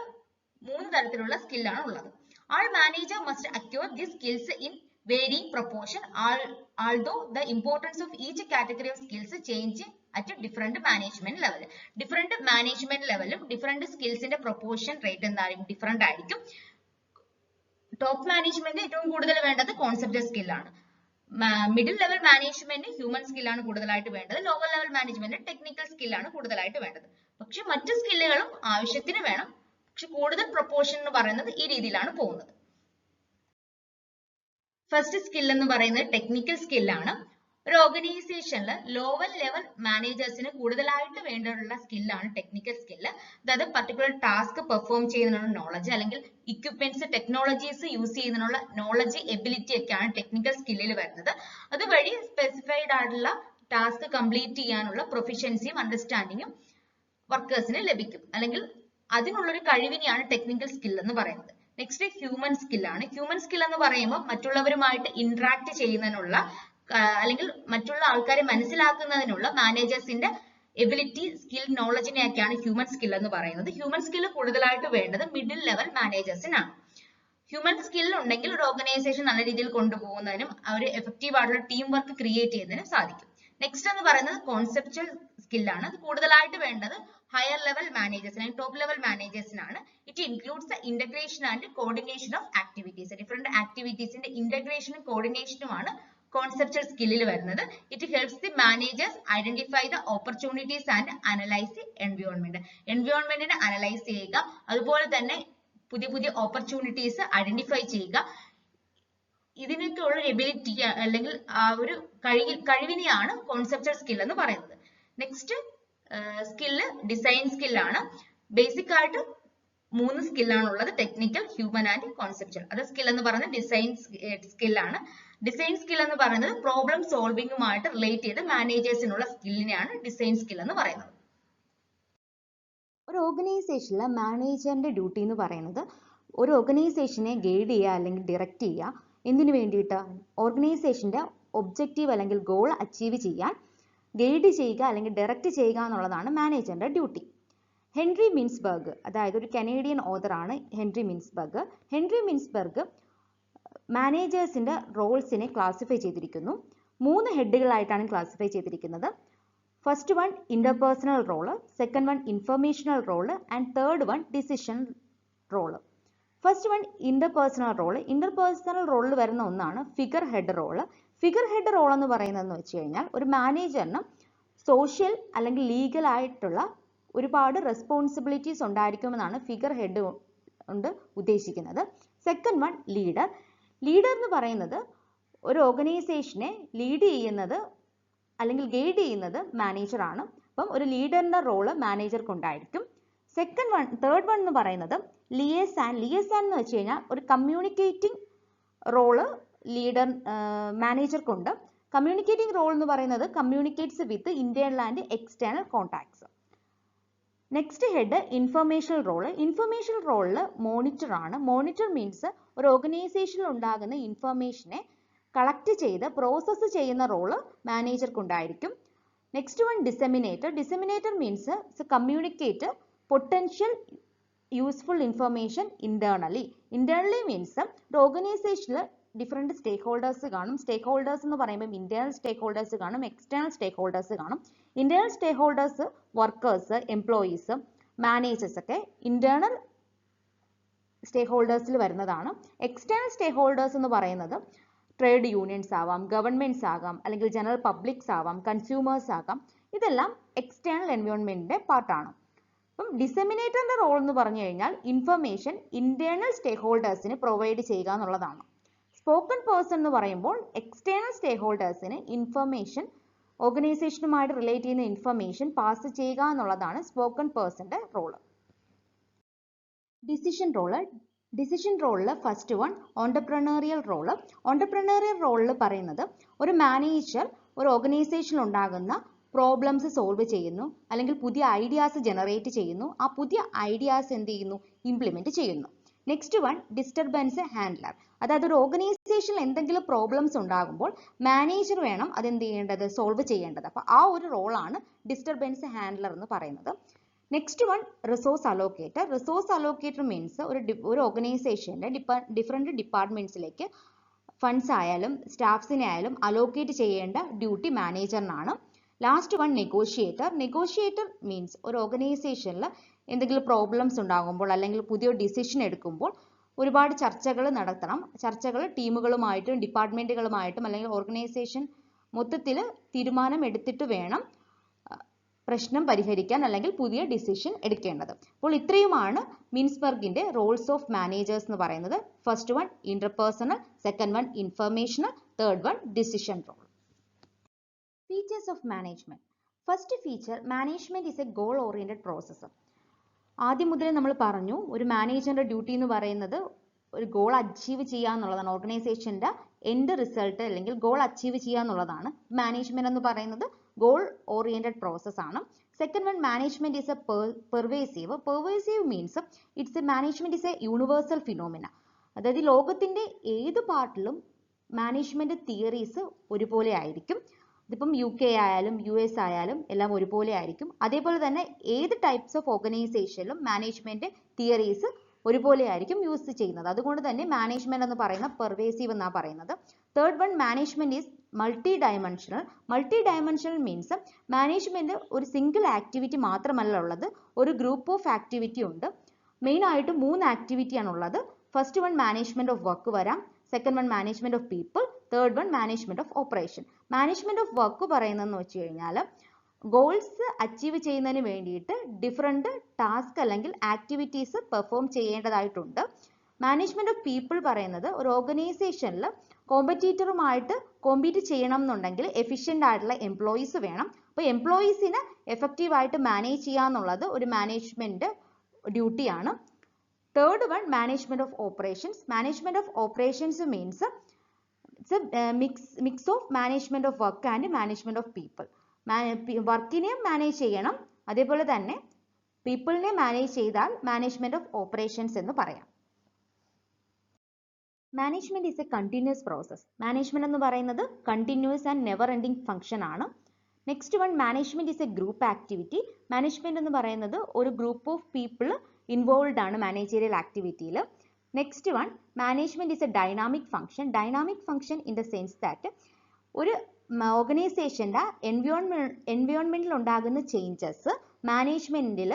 3 തരത്തിലുള്ള സ്കില്ലാണ് ഉള്ളത്. All manager must acquire these skills in varying proportion, although the importance of each category of skills change at a different management level. Different management levelum different skills ന്റെ proportion rate എന്തായിരിക്കും different ആയിരിക്കും. Top management ഏറ്റവും കൂടുതൽ വേണ്ടത് conceptual സ്കില്ലാണ്. Middle level management human സ്കില്ലാണ് കൂടുതലായിട്ട് വേണ്ടത്. ലോവർ ലെവൽ മാനേജ്മെന്റ് ടെക്നിക്കൽ സ്കില്ലാണ് കൂടുതലായിട്ട് വേണ്ടത്. പക്ഷെ മറ്റു സ്കില്ലുകളും ആവശ്യത്തിന് വേണം. പക്ഷെ കൂടുതൽ പ്രൊപ്പോർഷൻ എന്ന് പറയുന്നത് ഈ രീതിയിലാണ് പോകുന്നത്. ഫസ്റ്റ് സ്കിൽ എന്ന് പറയുന്നത് ടെക്നിക്കൽ സ്കില്ലാണ്. ഒരു ഓർഗനൈസേഷനിൽ ലോവർ ലെവൽ മാനേജേഴ്സിന് കൂടുതലായിട്ട് വേണ്ടിയുള്ള സ്കില്ലാണ് ടെക്നിക്കൽ സ്കില്ല്. അതായത് പർട്ടിക്കുലർ ടാസ്ക് പെർഫോം ചെയ്യുന്നതിനുള്ള നോളജ് അല്ലെങ്കിൽ ഇക്വിപ്മെന്റ്സ് ടെക്നോളജീസ് യൂസ് ചെയ്യുന്നതിനുള്ള നോളജ് എബിലിറ്റി ഒക്കെയാണ് ടെക്നിക്കൽ സ്കില്ലിൽ വരുന്നത്. അതുവഴി സ്പെസിഫൈഡ് ആയിട്ടുള്ള ടാസ്ക് കംപ്ലീറ്റ് ചെയ്യാനുള്ള പ്രൊഫിഷ്യൻസിയും അണ്ടർസ്റ്റാൻഡിങ്ങും വർക്കേഴ്സിന് ലഭിക്കും. അല്ലെങ്കിൽ അതിനുള്ളൊരു കഴിവിനെയാണ് ടെക്നിക്കൽ സ്കിൽ എന്ന് പറയുന്നത്. നെക്സ്റ്റ് ഹ്യൂമൻ സ്കില്ലാണ്. ഹ്യൂമൻ സ്കിൽ എന്ന് പറയുമ്പോൾ മറ്റുള്ളവരുമായിട്ട് ഇന്ററാക്ട് ചെയ്യുന്നതിനുള്ള അല്ലെങ്കിൽ മറ്റുള്ള ആൾക്കാരെ മനസ്സിലാക്കുന്നതിനുള്ള മാനേജേഴ്സിന്റെ എബിലിറ്റി, സ്കിൽ, നോളജിനെയൊക്കെയാണ് ഹ്യൂമൻ സ്കിൽ എന്ന് പറയുന്നത്. ഹ്യൂമൻ സ്കിൽ കൂടുതലായിട്ട് വേണ്ടത് മിഡിൽ ലെവൽ മാനേജേഴ്സിനാണ്. ഹ്യൂമൻ സ്കിൽ ഉണ്ടെങ്കിൽ ഒരു ഓർഗനൈസേഷൻ നല്ല രീതിയിൽ കൊണ്ടുപോകുന്നതിനും അവർ എഫക്റ്റീവ് ആയിട്ടുള്ള ടീം വർക്ക് ക്രിയേറ്റ് ചെയ്യുന്നതിനും സാധിക്കും. നെക്സ്റ്റ് എന്ന് പറയുന്നത് കോൺസെപ്റ്റുവൽ സ്കില്ലാണ്. അത് കൂടുതലായിട്ട് വേണ്ടത് ഹയർ ലെവൽ മാനേജേഴ്സിന്, ടോപ്പ് ലെവൽ മാനേജേഴ്സിനാണ്. It includes the integration and coordination of activities. Different ആക്ടിവിറ്റീസിന്റെ ഇന്റഗ്രേഷനും കോർഡിനേഷനുമാണ് കോൺസെപ്റ്റുവൽ സ്കില്ലിൽ വരുന്നത്. It helps the managers identify the opportunities and analyse the environment. എൻവയോൺമെന്റിനെ അനലൈസ് ചെയ്യുക, അതുപോലെ തന്നെ പുതിയ പുതിയ ഓപ്പർച്യൂണിറ്റീസ് ഐഡന്റിഫൈ ചെയ്യുക. ഇതിനൊക്കെ ഉള്ള എബിലിറ്റി അല്ലെങ്കിൽ ആ ഒരു കഴിവിനെയാണ് കോൺസെപ്റ്റുവൽ സ്കിൽ എന്ന് പറയുന്നത്. നെക്സ്റ്റ് സ്കില്ല് ഡിസൈൻ സ്കില്ലാണ്. ബേസിക് ആയിട്ട് 3 സ്കില്ലാണ് ഉള്ളത്: ടെക്നിക്കൽ, ഹ്യൂമൻ ആൻഡ് കോൺസെപ്റ്റുവൽ. അത് സ്കിൽ എന്ന് പറയുന്നത് ഡിസൈൻ സ്കില്ലാണ്. ഡിസൈൻ സ്കിൽ എന്ന് പറയുന്നത് പ്രോബ്ലം സോൾവിംഗുമായിട്ട് റിലേറ്റ് ചെയ്ത് മാനേജേഴ്സിനുള്ള സ്കില്ലിനെയാണ് ഡിസൈൻ സ്കിൽ എന്ന് പറയുന്നത്. ഒരു ഓർഗനൈസേഷനിലെ മാനേജറിന്റെ ഡ്യൂട്ടി എന്ന് പറയുന്നത് ഒരു ഓർഗനൈസേഷനെ ഗൈഡ് ചെയ്യുക അല്ലെങ്കിൽ ഡയറക്റ്റ് ചെയ്യുക. എന്തിനു വേണ്ടിയിട്ട്? ഓർഗനൈസേഷന്റെ ഒബ്ജക്റ്റീവ് അല്ലെങ്കിൽ ഗോൾ അച്ചീവ് ചെയ്യാൻ ഗൈഡ് ചെയ്യുക അല്ലെങ്കിൽ ഡയറക്റ്റ് ചെയ്യുക എന്നുള്ളതാണ് മാനേജറിന്റെ ഡ്യൂട്ടി. ഹെൻറി മിൻസ്ബർഗ്, അതായത് ഒരു കനേഡിയൻ ഓതറാണ് ഹെൻറി മിൻസ്ബർഗ്. ഹെൻറി മിൻസ്ബർഗ് മാനേജേഴ്സിന്റെ റോൾസിനെ ക്ലാസിഫൈ ചെയ്തിരിക്കുന്നു. 3 ഹെഡുകളായിട്ടാണ് ക്ലാസിഫൈ ചെയ്തിരിക്കുന്നത്. First one interpersonal role, second one informational role and third one decision role. First one interpersonal role. Interpersonal റോളിൽ വരുന്ന ഒന്നാണ് figure head role. Figure head role എന്ന് പറയുന്നതെന്ന് വെച്ച് കഴിഞ്ഞാൽ ഒരു മാനേജറിന് സോഷ്യൽ അല്ലെങ്കിൽ ലീഗൽ ആയിട്ടുള്ള ഒരുപാട് റെസ്പോൺസിബിലിറ്റീസ് ഉണ്ടായിരിക്കുമെന്നാണ് ഫിഗർ ഹെഡ് കൊണ്ട് ഉദ്ദേശിക്കുന്നത്. Second one leader. ലീഡർ എന്ന് പറയുന്നത് ഒരു ഓർഗനൈസേഷനെ ലീഡ് ചെയ്യുന്നത് അല്ലെങ്കിൽ ഗൈഡ് ചെയ്യുന്നത് മാനേജറാണ്. അപ്പം ഒരു ലീഡറിന്റെ റോള് മാനേജർക്കുണ്ടായിരിക്കും. തേർഡ് വൺ എന്ന് പറയുന്നത് ലിയേസാൻ. ലിയേസാൻ എന്ന് വെച്ച് കഴിഞ്ഞാൽ ഒരു കമ്മ്യൂണിക്കേറ്റിംഗ് റോള് ലീഡർ മാനേജർക്കുണ്ട്. കമ്മ്യൂണിക്കേറ്റിംഗ് റോൾ എന്ന് പറയുന്നത് communicates with internal and external contacts. Next head informational role. Informational റോളിൽ മോണിറ്റർ ആണ്. മോണിറ്റർ മീൻസ് ഒരു ഓർഗനൈസേഷനിൽ ഉണ്ടാകുന്ന ഇൻഫർമേഷനെ കളക്ട് ചെയ്ത് പ്രോസസ്സ് ചെയ്യുന്ന റോള് മാനേജർക്കുണ്ടായിരിക്കും. Next one disseminator. Disseminator means communicate potential useful information internally. Internally means ഒരു ഓർഗനൈസേഷനിൽ ഡിഫറെന്റ് സ്റ്റേക്ക് ഹോൾഡേഴ്സ് കാണും. സ്റ്റേക്ക് ഹോൾഡേഴ്സ് എന്ന് പറയുമ്പോൾ ഇന്റേണൽ സ്റ്റേക്ക് ഹോൾഡേഴ്സ് കാണും, എക്സ്റ്റേണൽ സ്റ്റേക്ക് ഹോൾഡേഴ്സ് കാണും. ഇന്റേണൽ സ്റ്റേക്ക് ഹോൾഡേഴ്സ് വർക്കേഴ്സ്, എംപ്ലോയീസ്, മാനേജേഴ്സ് ഒക്കെ ഇന്റേണൽ സ്റ്റേക്ക് ഹോൾഡേഴ്സിൽ വരുന്നതാണ്. എക്സ്റ്റേണൽ സ്റ്റേക്ക് ഹോൾഡേഴ്സ് എന്ന് പറയുന്നത് ട്രേഡ് യൂണിയൻസ് ആവാം, ഗവൺമെന്റ്സ് ആകാം, അല്ലെങ്കിൽ ജനറൽ പബ്ലിക്സ് ആവാം, കൺസ്യൂമേഴ്സ് ആകാം. ഇതെല്ലാം എക്സ്റ്റേണൽ എൻവയോൺമെന്റിന്റെ പാർട്ടാണ്. അപ്പം ഡിസെമിനേറ്ററിന്റെ റോൾ എന്ന് പറഞ്ഞു കഴിഞ്ഞാൽ ഇൻഫർമേഷൻ ഇന്റേണൽ സ്റ്റേക്ക് ഹോൾഡേഴ്സിന് പ്രൊവൈഡ് ചെയ്യുക എന്നുള്ളതാണ്. സ്പോക്കൺ പേഴ്സൺ എന്ന് പറയുമ്പോൾ എക്സ്റ്റേണൽ സ്റ്റേക്ക് ഹോൾഡേഴ്സിന് ഇൻഫർമേഷൻ, ഓർഗനൈസേഷനുമായിട്ട് റിലേറ്റ് ചെയ്യുന്ന ഇൻഫർമേഷൻ പാസ് ചെയ്യുക എന്നുള്ളതാണ് സ്പോക്കൺ പേഴ്സന്റെ റോള്. ഡിസിഷൻ റോളിൽ first one entrepreneurial role. Entrepreneurial റോളിൽ പറയുന്നത് ഒരു മാനേജർ ഒരു ഓർഗനൈസേഷനിൽ ഉണ്ടാകുന്ന പ്രോബ്ലംസ് സോൾവ് ചെയ്യുന്നു, അല്ലെങ്കിൽ പുതിയ ഐഡിയാസ് ജനറേറ്റ് ചെയ്യുന്നു, ആ പുതിയ ഐഡിയാസ് എന്ത് ചെയ്യുന്നു, ഇംപ്ലിമെന്റ് ചെയ്യുന്നു. Next one disturbance handler. അതായത് ഒരു ഓർഗനൈസേഷനിൽ എന്തെങ്കിലും പ്രോബ്ലംസ് ഉണ്ടാകുമ്പോൾ മാനേജർ വേണം അതെന്ത് ചെയ്യേണ്ടത്, സോൾവ് ചെയ്യേണ്ടത്. അപ്പൊ ആ ഒരു റോളാണ് ഡിസ്റ്റർബൻസ് ഹാൻഡ്ലർ എന്ന് പറയുന്നത്. Next one resource allocator. Resource allocator means ഒരു ഓർഗനൈസേഷന്റെ ഡിഫറെന്റ് ഡിപ്പാർട്ട്മെന്റ്സിലേക്ക് ഫണ്ട്സ് ആയാലും സ്റ്റാഫ്സിനെ ആയാലും അലോക്കേറ്റ് ചെയ്യേണ്ട ഡ്യൂട്ടി മാനേജറിനാണ്. Last one negotiator. Negotiator means ഒരു ഓർഗനൈസേഷനിൽ എന്തെങ്കിലും പ്രോബ്ലംസ് ഉണ്ടാകുമ്പോൾ അല്ലെങ്കിൽ പുതിയ ഡിസിഷൻ എടുക്കുമ്പോൾ ഒരുപാട് ചർച്ചകൾ നടത്തണം. ചർച്ചകൾ ടീമുകളുമായിട്ടും ഡിപ്പാർട്ട്മെന്റുകളുമായിട്ടും അല്ലെങ്കിൽ ഓർഗനൈസേഷൻ മൊത്തത്തിൽ തീരുമാനം എടുത്തിട്ട് വേണം പ്രശ്നം പരിഹരിക്കാൻ അല്ലെങ്കിൽ പുതിയ ഡിസിഷൻ എടുക്കേണ്ടത്. അപ്പോൾ ഇത്രയുമാണ് മിൻസ്ബർഗിന്റെ റോൾസ് ഓഫ് മാനേജേഴ്സ് എന്ന് പറയുന്നത്. First one interpersonal, second one informational, third one decision role. Features of management. First feature, management is a goal oriented process. ആദ്യം മുതലേ നമ്മൾ പറഞ്ഞു ഒരു മാനേജറിന്റെ ഡ്യൂട്ടി എന്ന് പറയുന്നത് ഒരു ഗോൾ അച്ചീവ് ചെയ്യുക എന്നുള്ളതാണ്. ഓർഗനൈസേഷന്റെ എൻഡ് റിസൾട്ട് അല്ലെങ്കിൽ ഗോൾ അച്ചീവ് ചെയ്യുക എന്നുള്ളതാണ്. മാനേജ്മെന്റ് എന്ന് പറയുന്നത് ഗോൾ ഓറിയന്റഡ് പ്രോസസ് ആണ്. Second one, management is A pervasive. Pervasive means it's A management is A universal phenomena. അതായത് ലോകത്തിന്റെ ഏത് പാർട്ടിലും മാനേജ്മെന്റ് തിയറീസ് ഒരുപോലെ ആയിരിക്കും. ഇതിപ്പം UK ആയാലും US ആയാലും എല്ലാം ഒരുപോലെ ആയിരിക്കും. അതേപോലെ തന്നെ ഏത് ടൈപ്സ് ഓഫ് ഓർഗനൈസേഷനിലും മാനേജ്മെന്റ് തിയറീസ് ഒരുപോലെ ആയിരിക്കും യൂസ് ചെയ്യുന്നത്. അതുകൊണ്ട് തന്നെ മാനേജ്മെന്റ് എന്ന് പറയുന്ന പെർവേസീവ് എന്നാണ് പറയുന്നത്. Third one, management is multi dimensional. Multi dimensional means management ഒരു സിംഗിൾ ആക്ടിവിറ്റി മാത്രമല്ല ഉള്ളത്, ഒരു ഗ്രൂപ്പ് ഓഫ് ആക്ടിവിറ്റി ഉണ്ട്. മെയിൻ ആയിട്ട് 3 ആക്ടിവിറ്റിയാണ് ഉള്ളത്. First one management of work വരാം, second one management of people, third one management of operation. Management of work പറയുന്നതെന്ന് വെച്ച് കഴിഞ്ഞാൽ ഗോൾസ് അച്ചീവ് ചെയ്യുന്നതിന് വേണ്ടിയിട്ട് ഡിഫറെന്റ് ടാസ്ക് അല്ലെങ്കിൽ ആക്ടിവിറ്റീസ് പെർഫോം ചെയ്യേണ്ടതായിട്ടുണ്ട്. മാനേജ്മെന്റ് ഓഫ് പീപ്പിൾ പറയുന്നത് ഒരു ഓർഗനൈസേഷനിൽ കോമ്പറ്റീറ്ററുമായിട്ട് കോമ്പീറ്റ് ചെയ്യണം എന്നുണ്ടെങ്കിൽ എഫിഷ്യന്റ് ആയിട്ടുള്ള എംപ്ലോയീസ് വേണം. അപ്പോൾ എംപ്ലോയീസിനെ എഫക്റ്റീവ് ആയിട്ട് മാനേജ് ചെയ്യുക എന്നുള്ളത് ഒരു മാനേജ്മെന്റ് ഡ്യൂട്ടിയാണ്. Third one, management of operations. Management of operations means it's a mix of management of work and management of people. വർക്കിനെ മാനേജ് ചെയ്യണം, അതേപോലെ തന്നെ പീപ്പിളിനെ മാനേജ് ചെയ്താൽ മാനേജ്മെന്റ് ഓഫ് ഓപ്പറേഷൻസ് എന്ന് പറയാം. Management is a continuous process. Management എന്ന് പറയുന്നത് continuous and never ending function ആണ്. Next one, management is a group activity. Management എന്ന് പറയുന്നത് ഒരു ഗ്രൂപ്പ് ഓഫ് പീപ്പിൾ ഇൻവോൾവ് ആണ് മാനേജീരിയൽ ആക്ടിവിറ്റിയിൽ. Next one, management is A dynamic function. Dynamic function in the sense that ഒരു ഓർഗനൈസേഷന്റെ എൻവയോൺമെന്റിൽ ഉണ്ടാകുന്ന changes മാനേജ്മെന്റിൽ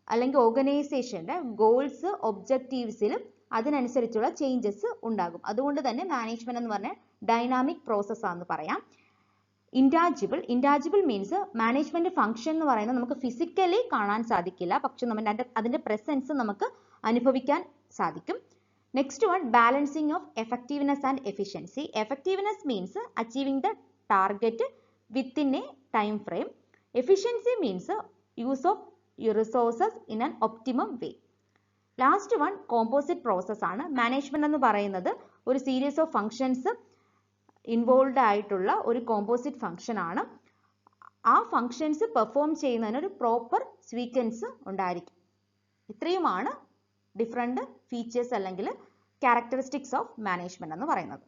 അല്ലെങ്കിൽ ഓർഗനൈസേഷന്റെ ഗോൾസ് ഒബ്ജക്റ്റീവ്സിൽ അതിനനുസരിച്ചുള്ള ചേഞ്ചസ് ഉണ്ടാകും. അതുകൊണ്ട് തന്നെ മാനേജ്മെന്റ് എന്ന് പറഞ്ഞാൽ ഡൈനാമിക് പ്രോസസ് ആണെന്ന് പറയാം. ഇൻറ്റാജിബിൾ മീൻസ് മാനേജ്മെന്റ് ഫംഗ്ഷൻ എന്ന് പറയുന്നത് നമുക്ക് ഫിസിക്കലി കാണാൻ സാധിക്കില്ല, പക്ഷെ അതിന്റെ പ്രസൻസ് നമുക്ക് അനുഭവിക്കാൻ സാധിക്കും. Next one, balancing of effectiveness and efficiency. Effectiveness means achieving the target within A time frame. Efficiency means use of resources in an optimum way. Last one, composite process ആണ്. Management എന്ന് പറയുന്നത് ഒരു series of functions involve ആയിട്ടുള്ള ഒരു composite function ആണ്. ആ functions perform ചെയ്യുന്നതിന് ഒരു പ്രോപ്പർ സീക്വൻസ് ഉണ്ടായിരിക്കും. ഇത്രയുമാണ് ഡിഫറെന്റ് ഫീച്ചേഴ്സ് അല്ലെങ്കിൽ ക്യാരക്ടറിസ്റ്റിക്സ് ഓഫ് മാനേജ്മെന്റ് എന്ന് പറയുന്നത്.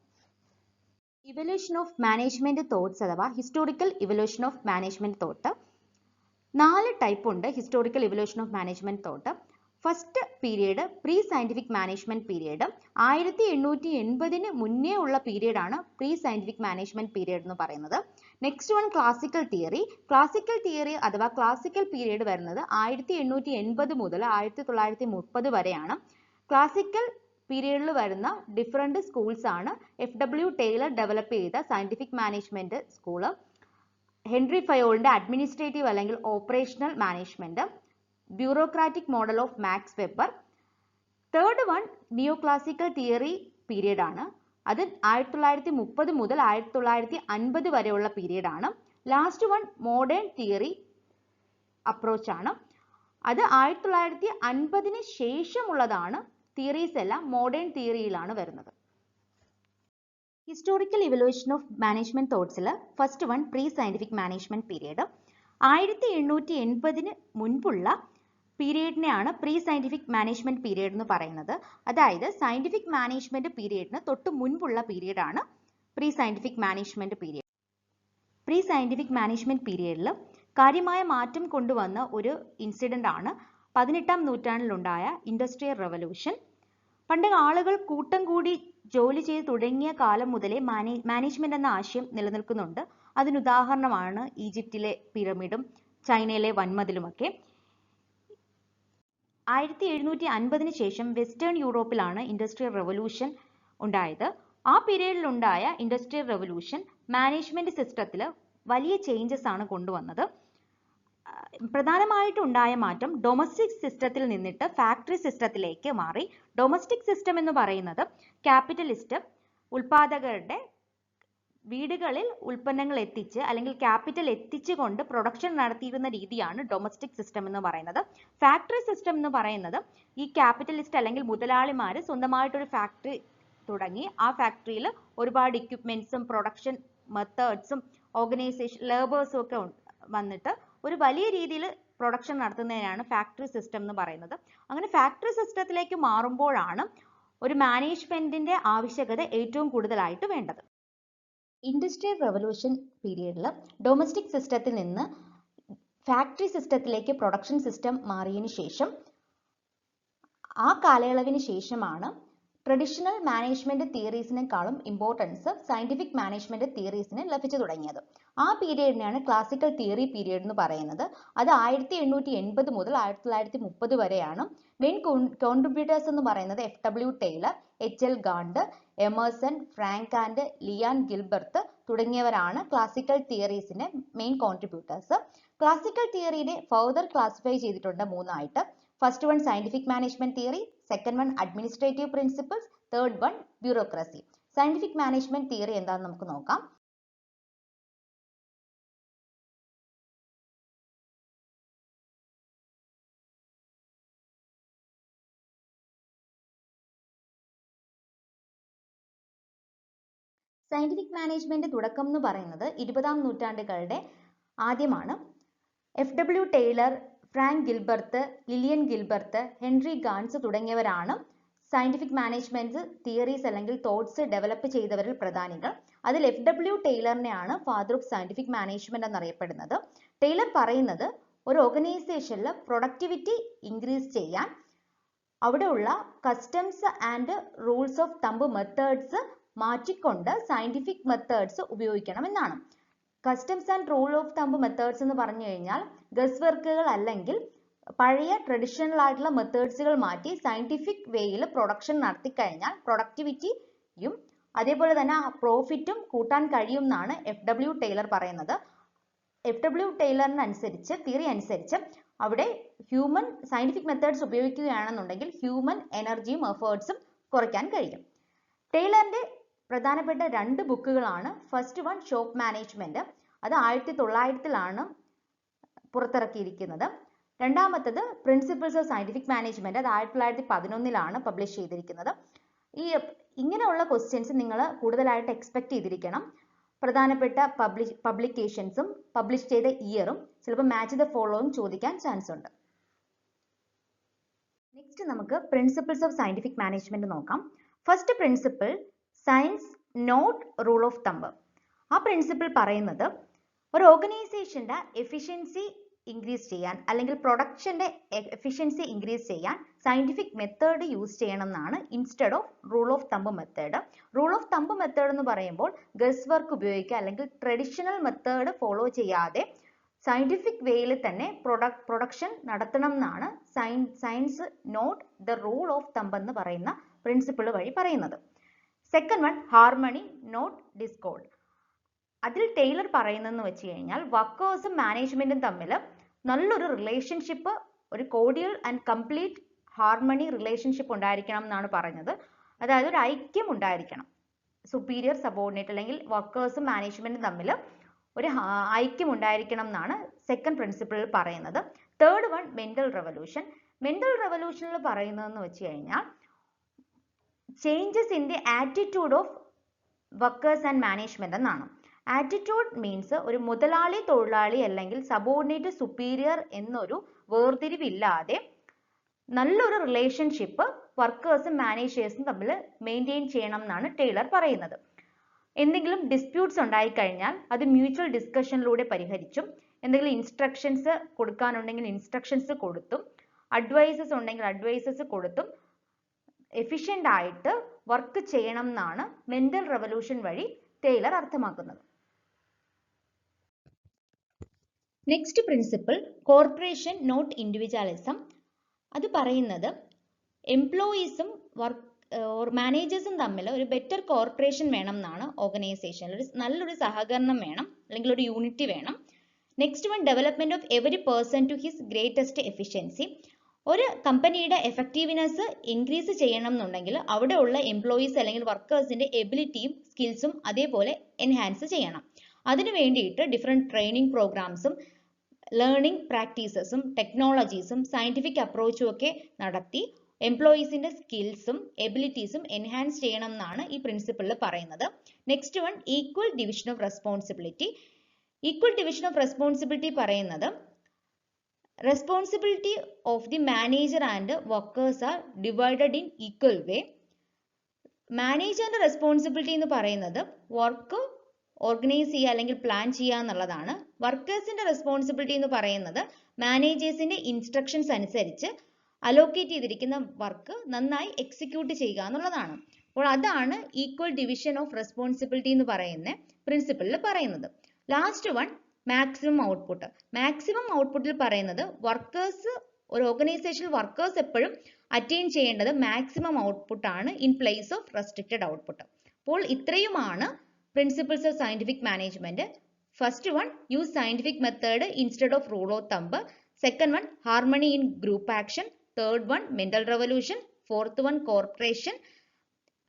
ഇവല്യൂഷൻ ഓഫ് മാനേജ്മെന്റ് തോട്ട്സ് അഥവാ historical evolution of management thought. 4 type ഉണ്ട് historical evolution of management thought. First period pre scientific management period. 1880 മുന്നേ ഉള്ള പീരിയഡ് ആണ് പ്രീ സയന്റിഫിക് മാനേജ്മെന്റ് പീരിയഡ് എന്ന് പറയുന്നത്. Next one, classical theory. Classical theory അഥവാ classical period വരുന്നത് 1880 മുതൽ 1930 വരെയാണ്. ക്ലാസിക്കൽ പീരിയഡിൽ വരുന്ന ഡിഫറെൻറ്റ് സ്കൂൾസ് ആണ് FW ടൈലർ ഡെവലപ്പ് ചെയ്ത സയൻറ്റിഫിക് മാനേജ്മെൻറ്റ് സ്കൂള്, ഹെൻറി ഫയോളിൻ്റെ അഡ്മിനിസ്ട്രേറ്റീവ് അല്ലെങ്കിൽ operational management, bureaucratic model of Max Weber. Third one neo classical theory period ആണ്. അത് 1930 മുതൽ 1950 വരെയുള്ള പീരിയഡ് ആണ്. Last one modern theory approach ആണ്. അത് 1950 ശേഷമുള്ളതാണ്. തിയറീസ് എല്ലാം മോഡേൺ തിയറിയിലാണ് വരുന്നത്. ഹിസ്റ്റോറിക്കൽ ഇവല്യൂഷൻ ഓഫ് മാനേജ്മെന്റ് തോട്ട്സിൽ first one pre scientific management period. 1880 മുൻപുള്ള പീരിയഡിനെയാണ് പ്രീ സയന്റിഫിക് മാനേജ്മെന്റ് പീരിയഡ് എന്ന് പറയുന്നത്. അതായത് സയന്റിഫിക് മാനേജ്മെന്റ് പീരിയഡിന് തൊട്ട് മുൻപുള്ള പീരിയഡ് ആണ് pre scientific management period. Pre scientific management പീരിയഡിൽ കാര്യമായ മാറ്റം കൊണ്ടുവന്ന ഒരു ഇൻസിഡന്റ് ആണ് 18ാം നൂറ്റാണ്ടിലുണ്ടായ ഇൻഡസ്ട്രിയൽ റവല്യൂഷൻ. പണ്ട് ആളുകൾ കൂട്ടം കൂടി ജോലി ചെയ്ത് തുടങ്ങിയ കാലം മുതലേ മാനേജ്മെന്റ് എന്ന ആശയം നിലനിൽക്കുന്നുണ്ട്. അതിനുദാഹരണമാണ് ഈജിപ്തിലെ പിരമിഡും ചൈനയിലെ വൻമതിലുമൊക്കെ. 1750 ശേഷം വെസ്റ്റേൺ യൂറോപ്പിലാണ് ഇൻഡസ്ട്രിയൽ റവല്യൂഷൻ ഉണ്ടായത്. ആ പീരീഡിലുണ്ടായ ഇൻഡസ്ട്രിയൽ റവല്യൂഷൻ മാനേജ്മെന്റ് സിസ്റ്റത്തിൽ വലിയ ചേഞ്ചസ് ആണ് കൊണ്ടുവന്നത്. പ്രധാനമായിട്ടുണ്ടായ മാറ്റം ഡൊമസ്റ്റിക് സിസ്റ്റത്തിൽ നിന്നിട്ട് ഫാക്ടറി സിസ്റ്റത്തിലേക്ക് മാറി. ഡൊമസ്റ്റിക് സിസ്റ്റം എന്ന് പറയുന്നത് ക്യാപിറ്റലിസ്റ്റ് ഉൽപാദകരുടെ വീടുകളിൽ ഉൽപ്പന്നങ്ങൾ എത്തിച്ച് അല്ലെങ്കിൽ ക്യാപിറ്റൽ എത്തിച്ചുകൊണ്ട് പ്രൊഡക്ഷൻ നടത്തിയിരുന്ന രീതിയാണ് ഡൊമസ്റ്റിക് സിസ്റ്റം എന്ന് പറയുന്നത്. ഫാക്ടറി സിസ്റ്റം എന്ന് പറയുന്നത് ഈ ക്യാപിറ്റലിസ്റ്റ് അല്ലെങ്കിൽ മുതലാളിമാർ സ്വന്തമായിട്ടൊരു ഫാക്ടറി തുടങ്ങി ആ ഫാക്ടറിയിൽ ഒരുപാട് ഇക്വിപ്മെന്റ്സും പ്രൊഡക്ഷൻ മെത്തേഡ്സും ഓർഗനൈസേഷൻ ലേബേഴ്സും ഒക്കെ വന്നിട്ട് ഒരു വലിയ രീതിയിൽ പ്രൊഡക്ഷൻ നടത്തുന്നതിനാണ് ഫാക്ടറി സിസ്റ്റം എന്ന് പറയുന്നത്. അങ്ങനെ ഫാക്ടറി സിസ്റ്റത്തിലേക്ക് മാറുമ്പോഴാണ് ഒരു മാനേജ്മെന്റിന്റെ ആവശ്യകത ഏറ്റവും കൂടുതലായിട്ട് വേണ്ടത്. ഇൻഡസ്ട്രിയൽ റവല്യൂഷൻ പീരിയഡിൽ ഡൊമസ്റ്റിക് സിസ്റ്റത്തിൽ നിന്ന് ഫാക്ടറി സിസ്റ്റത്തിലേക്ക് പ്രൊഡക്ഷൻ സിസ്റ്റം മാറിയതിനു ശേഷം ആ കാലയളവിന് ശേഷമാണ് ട്രഡീഷണൽ മാനേജ്മെന്റ് തിയറീസിനെക്കാളും ഇമ്പോർട്ടൻസ് സയന്റിഫിക് മാനേജ്മെന്റ് തിയറീസിന് ലഭിച്ചു തുടങ്ങിയത്. ആ പീരിയഡിനെയാണ് ക്ലാസിക്കൽ തിയറി പീരിയഡ് എന്ന് പറയുന്നത്. അത് 1880 മുതൽ 1930 വരെയാണ്. മെയിൻ കോൺട്രിബ്യൂട്ടേഴ്സ് എന്ന് പറയുന്നത് FW Taylor, HL Gantt, Emerson, Frank and Lillian Gilbert തുടങ്ങിയവരാണ് ക്ലാസിക്കൽ തിയറീസിന്റെ മെയിൻ കോൺട്രിബ്യൂട്ടേഴ്സ്. ക്ലാസിക്കൽ തിയറിനെ ഫർദർ ക്ലാസിഫൈ ചെയ്തിട്ടുണ്ട് മൂന്നായിട്ട്. First one scientific management theory, second one administrative principles, third one bureaucracy. Scientific management theory എന്താണെന്ന് നമുക്ക് നോക്കാം. സയന്റിഫിക് മാനേജ്മെന്റ് തുടക്കം എന്ന് പറയുന്നത് 20ാം നൂറ്റാണ്ടുകളുടെ ആദ്യമാണ്. FW Taylor, Frank Gilbert, Lillian Gilbert, Henry Gantt തുടങ്ങിയവരാണ് സയന്റിഫിക് മാനേജ്മെന്റ് തിയറീസ് അല്ലെങ്കിൽ തോട്ട്സ് ഡെവലപ്പ് ചെയ്തവരിൽ പ്രധാനികൾ. അതിൽ FW ടൈലറിനെയാണ് ഫാദർ ഓഫ് സയന്റിഫിക് മാനേജ്മെന്റ് എന്നറിയപ്പെടുന്നത്. ടൈലർ പറയുന്നത് ഒരു ഓർഗനൈസേഷനിൽ പ്രൊഡക്ടിവിറ്റി ഇൻക്രീസ് ചെയ്യാൻ അവിടെയുള്ള customs and rules of thumb methods മാറ്റിക്കൊണ്ട് സയന്റിഫിക് മെത്തേഡ്സ് ഉപയോഗിക്കണം എന്നാണ്. Customs and rule of thumb methods എന്ന് പറഞ്ഞു കഴിഞ്ഞാൽ ഗസ് വർക്കുകൾ അല്ലെങ്കിൽ പഴയ ട്രഡീഷണൽ ആയിട്ടുള്ള മെത്തേഡ്സുകൾ മാറ്റി സയന്റിഫിക് വേയിൽ പ്രൊഡക്ഷൻ നടത്തി കഴിഞ്ഞാൽ പ്രൊഡക്ടിവിറ്റിയും അതേപോലെ തന്നെ പ്രോഫിറ്റും കൂട്ടാൻ കഴിയും എന്നാണ് FW ടൈലർ പറയുന്നത്. FW ടൈലറിനനുസരിച്ച് തിയറി അനുസരിച്ച് അവിടെ ഹ്യൂമൻ സയന്റിഫിക് മെത്തേഡ്സ് ഉപയോഗിക്കുകയാണെന്നുണ്ടെങ്കിൽ ഹ്യൂമൻ എനർജിയും എഫേർട്സും കുറയ്ക്കാൻ കഴിയും. ടൈലറിന്റെ പ്രധാനപ്പെട്ട 2 ബുക്കുകളാണ്. ഫസ്റ്റ് വൺ ഷോപ്പ് മാനേജ്മെന്റ്, അത് 1900-ലാണ് പുറത്തിറക്കിയിരിക്കുന്നത്. രണ്ടാമത്തത് പ്രിൻസിപ്പിൾസ് ഓഫ് സയന്റിഫിക് മാനേജ്മെന്റ്, അത് 1911-ലാണ് പബ്ലിഷ് ചെയ്തിരിക്കുന്നത്. ഇങ്ങനെയുള്ള ക്വസ്റ്റ്യൻസ് നിങ്ങൾ കൂടുതലായിട്ട് എക്സ്പെക്ട് ചെയ്തിരിക്കണം. പ്രധാനപ്പെട്ട പബ്ലിക്കേഷൻസും പബ്ലിഷ് ചെയ്ത ഇയറും ചിലപ്പോൾ മാച്ച് ദ ഫോളോയിങ് ചോദിക്കാൻ ചാൻസ് ഉണ്ട്. നെക്സ്റ്റ് നമുക്ക് പ്രിൻസിപ്പിൾസ് ഓഫ് സയന്റിഫിക് മാനേജ്മെന്റ് നോക്കാം. First principle science not rule of thumb. ആ പ്രിൻസിപ്പിൾ പറയുന്നത് ഒരു ഓർഗനൈസേഷന്റെ എഫിഷ്യൻസി ഇൻക്രീസ് ചെയ്യാൻ അല്ലെങ്കിൽ പ്രൊഡക്ഷന്റെ എഫിഷ്യൻസി ഇൻക്രീസ് ചെയ്യാൻ സയന്റിഫിക് മെത്തേഡ് യൂസ് ചെയ്യണം എന്നാണ് instead of rule of thumb method. Rule of thumb method എന്ന് പറയുമ്പോൾ ഗസ് വർക്ക് ഉപയോഗിക്കുക അല്ലെങ്കിൽ ട്രഡീഷണൽ മെത്തേഡ് ഫോളോ ചെയ്യാതെ സയന്റിഫിക് വേയിൽ തന്നെ പ്രൊഡക്ഷൻ നടത്തണം എന്നാണ് science not the rule of thumb എന്ന് പറയുന്ന പ്രിൻസിപ്പിൾ വഴി പറയുന്നത്. Second one, harmony not discord. അതിൽ ടൈലർ പറയുന്നതെന്ന് വെച്ച് കഴിഞ്ഞാൽ വർക്കേഴ്സും മാനേജ്മെന്റും തമ്മിൽ നല്ലൊരു റിലേഷൻഷിപ്പ്, ഒരു cordial and complete harmony relationship ഉണ്ടായിരിക്കണം എന്നാണ് പറഞ്ഞത്. അതായത് ഒരു ഐക്യം ഉണ്ടായിരിക്കണം, സുപ്പീരിയർ സബോർഡിനേറ്റ് അല്ലെങ്കിൽ വർക്കേഴ്സും മാനേജ്മെന്റും തമ്മിൽ ഒരു ഐക്യം ഉണ്ടായിരിക്കണം എന്നാണ് സെക്കൻഡ് പ്രിൻസിപ്പിളിൽ പറയുന്നത്. Third one, mental revolution. Mental റെവല്യൂഷനിൽ പറയുന്നതെന്ന് വെച്ച് കഴിഞ്ഞാൽ changes in the attitude of workers and management എന്നാണ്. ആറ്റിറ്റ്യൂഡ് മീൻസ് ഒരു മുതലാളി തൊഴിലാളി അല്ലെങ്കിൽ സബോർഡിനേറ്റ് സുപ്പീരിയർ എന്നൊരു വേർതിരിവില്ലാതെ നല്ലൊരു റിലേഷൻഷിപ്പ് വർക്കേഴ്സും മാനേജേഴ്സും തമ്മിൽ മെയിൻറ്റെയിൻ ചെയ്യണം എന്നാണ് ടൈലർ പറയുന്നത്. എന്തെങ്കിലും ഡിസ്പ്യൂട്ട്സ് ഉണ്ടായിക്കഴിഞ്ഞാൽ അത് മ്യൂച്വൽ ഡിസ്കഷനിലൂടെ പരിഹരിച്ചും, എന്തെങ്കിലും ഇൻസ്ട്രക്ഷൻസ് കൊടുക്കാനുണ്ടെങ്കിൽ ഇൻസ്ട്രക്ഷൻസ് കൊടുത്തും, അഡ്വൈസസ് ഉണ്ടെങ്കിൽ അഡ്വൈസസ് കൊടുത്തും എഫിഷ്യൻ്റ് ആയിട്ട് വർക്ക് ചെയ്യണം എന്നാണ് മെന്റൽ റെവല്യൂഷൻ വഴി ടൈലർ അർത്ഥമാക്കുന്നത്. Next principle, cooperation not individualism. അത് പറയുന്നത് എംപ്ലോയീസും മാനേജേഴ്സും തമ്മിൽ ഒരു ബെറ്റർ കോർപ്പറേഷൻ വേണം എന്നാണ്. ഓർഗനൈസേഷനിൽ ഒരു നല്ലൊരു സഹകരണം വേണം, അല്ലെങ്കിൽ ഒരു യൂണിറ്റി വേണം. Next one, development of every person to his greatest efficiency. ഒരു കമ്പനിയുടെ എഫക്റ്റീവ്നെസ് ഇൻക്രീസ് ചെയ്യണം എന്നുണ്ടെങ്കിൽ അവിടെ ഉള്ള എംപ്ലോയീസ് അല്ലെങ്കിൽ വർക്കേഴ്സിന്റെ എബിലിറ്റിയും സ്കിൽസും അതേപോലെ എൻഹാൻസ് ചെയ്യണം. അതിനു വേണ്ടിയിട്ട് ഡിഫറെൻറ്റ് ട്രെയിനിങ് പ്രോഗ്രാംസും ലേണിംഗ് പ്രാക്ടീസസും ടെക്നോളജീസും സയന്റിഫിക് അപ്രോച്ചും ഒക്കെ നടത്തി എംപ്ലോയീസിന്റെ സ്കിൽസും എബിലിറ്റീസും എൻഹാൻസ് ചെയ്യണം എന്നാണ് ഈ പ്രിൻസിപ്പിളിൽ പറയുന്നത്. Next one, equal division of responsibility. Equal division of responsibility പറയുന്നത് responsibility of the manager and workers are divided in equal way. മാനേജറിന്റെ റെസ്പോൺസിബിലിറ്റി എന്ന് പറയുന്നത് വർക്ക് ഓർഗനൈസ് ചെയ്യുക അല്ലെങ്കിൽ പ്ലാൻ ചെയ്യുക എന്നുള്ളതാണ്. വർക്കേഴ്സിന്റെ റെസ്പോൺസിബിലിറ്റി എന്ന് പറയുന്നത് മാനേജേഴ്സിന്റെ ഇൻസ്ട്രക്ഷൻസ് അനുസരിച്ച് അലോക്കേറ്റ് ചെയ്തിരിക്കുന്ന വർക്ക് നന്നായി എക്സിക്യൂട്ട് ചെയ്യുക എന്നുള്ളതാണ്. അപ്പോൾ അതാണ് ഈക്വൽ ഡിവിഷൻ ഓഫ് റെസ്പോൺസിബിലിറ്റി എന്ന് പറയുന്ന പ്രിൻസിപ്പിളിൽ പറയുന്നത്. Last one, maximum output. Maximum ഔട്ട്പുട്ടിൽ പറയുന്നത് വർക്കേഴ്സ്, ഒരു ഓർഗനൈസേഷനിൽ വർക്കേഴ്സ് എപ്പോഴും അറ്റൈൻ ചെയ്യേണ്ടത് മാക്സിമം ഔട്ട്പുട്ട് ആണ് in place of restricted output. അപ്പോൾ ഇത്രയുമാണ് principles of scientific management. First one, use scientific method instead of rule of thumb. Second one, harmony in group action. Third one, mental revolution. Fourth one, corporation.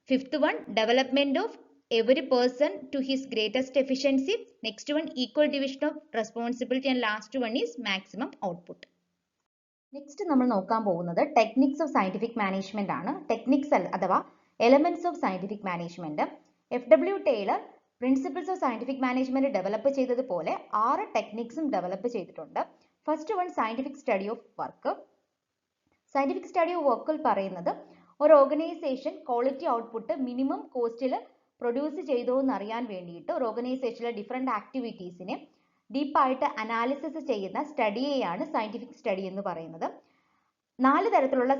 Fifth one, development of every person to his greatest efficiency. Next one, equal division of responsibility, and last one is maximum output. Next നമ്മൾ നോക്കാൻ പോകുന്നത് techniques of scientific management ആണ്. Techniques അഥവാ elements of scientific management. FW Taylor principles of scientific management develop ചെയ്തതുപോലെ 6 ടെക്നിക്സും develop ചെയ്തിട്ടുണ്ട്. First one, scientific study of work. Scientific study of വർക്കിൽ പറയുന്നത് ഒരു ഓർഗനൈസേഷൻ ക്വാളിറ്റി ഔട്ട്പുട്ട് മിനിമം കോസ്റ്റിൽ പ്രൊഡ്യൂസ് ചെയ്തോ എന്ന് അറിയാൻ വേണ്ടിയിട്ട് ഒരു ഓർഗനൈസേഷനിലെ ഡിഫറെൻറ്റ് ആക്ടിവിറ്റീസിനെ ഡീപ്പായിട്ട് അനാലിസിസ് ചെയ്യുന്ന സ്റ്റഡിയെയാണ് സയന്റിഫിക് സ്റ്റഡി എന്ന് പറയുന്നത്. 4 തരത്തിലുള്ള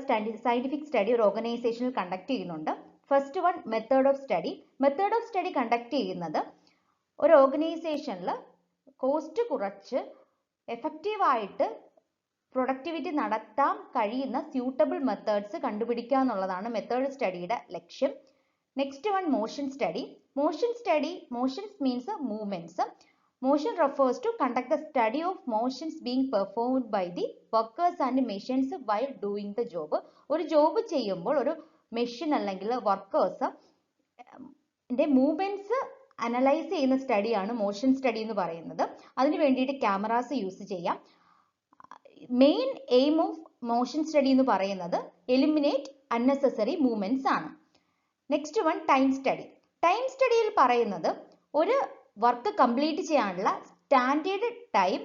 സയന്റിഫിക് സ്റ്റഡി ഒരു ഓർഗനൈസേഷനിൽ കണ്ടക്ട് ചെയ്യുന്നുണ്ട്. First one, method of study. Method of study conduct ചെയ്യുന്നത് ഒരു ഓർഗനൈസേഷനിൽ കോസ്റ്റ് കുറച്ച് എഫക്റ്റീവായിട്ട് പ്രൊഡക്ടിവിറ്റി നടത്താൻ കഴിയുന്ന സ്യൂട്ടബിൾ മെത്തേഡ്സ് കണ്ടുപിടിക്കുക എന്നുള്ളതാണ് മെത്തേഡ് സ്റ്റഡിയുടെ ലക്ഷ്യം. Next one, motion study. Motion means movements. Motion refers to conduct the study of motions being performed by the workers and machines while doing the job. ഒരു job ചെയ്യുമ്പോൾ ഒരു machine അല്ലെങ്കിൽ workers movements analyse ചെയ്യുന്ന സ്റ്റഡിയാണ് motion study എന്ന് പറയുന്നത്. അതിന് വേണ്ടിയിട്ട് cameras use ചെയ്യാം. Main aim of motion study എന്ന് പറയുന്നത് എലിമിനേറ്റ് അൺനെസസറി മൂവ്മെന്റ്സ് ആണ്. Next one, time study. Time സ്റ്റഡിയിൽ പറയുന്നത് ഒരു വർക്ക് കംപ്ലീറ്റ് ചെയ്യാനുള്ള സ്റ്റാൻഡേർഡ് ടൈം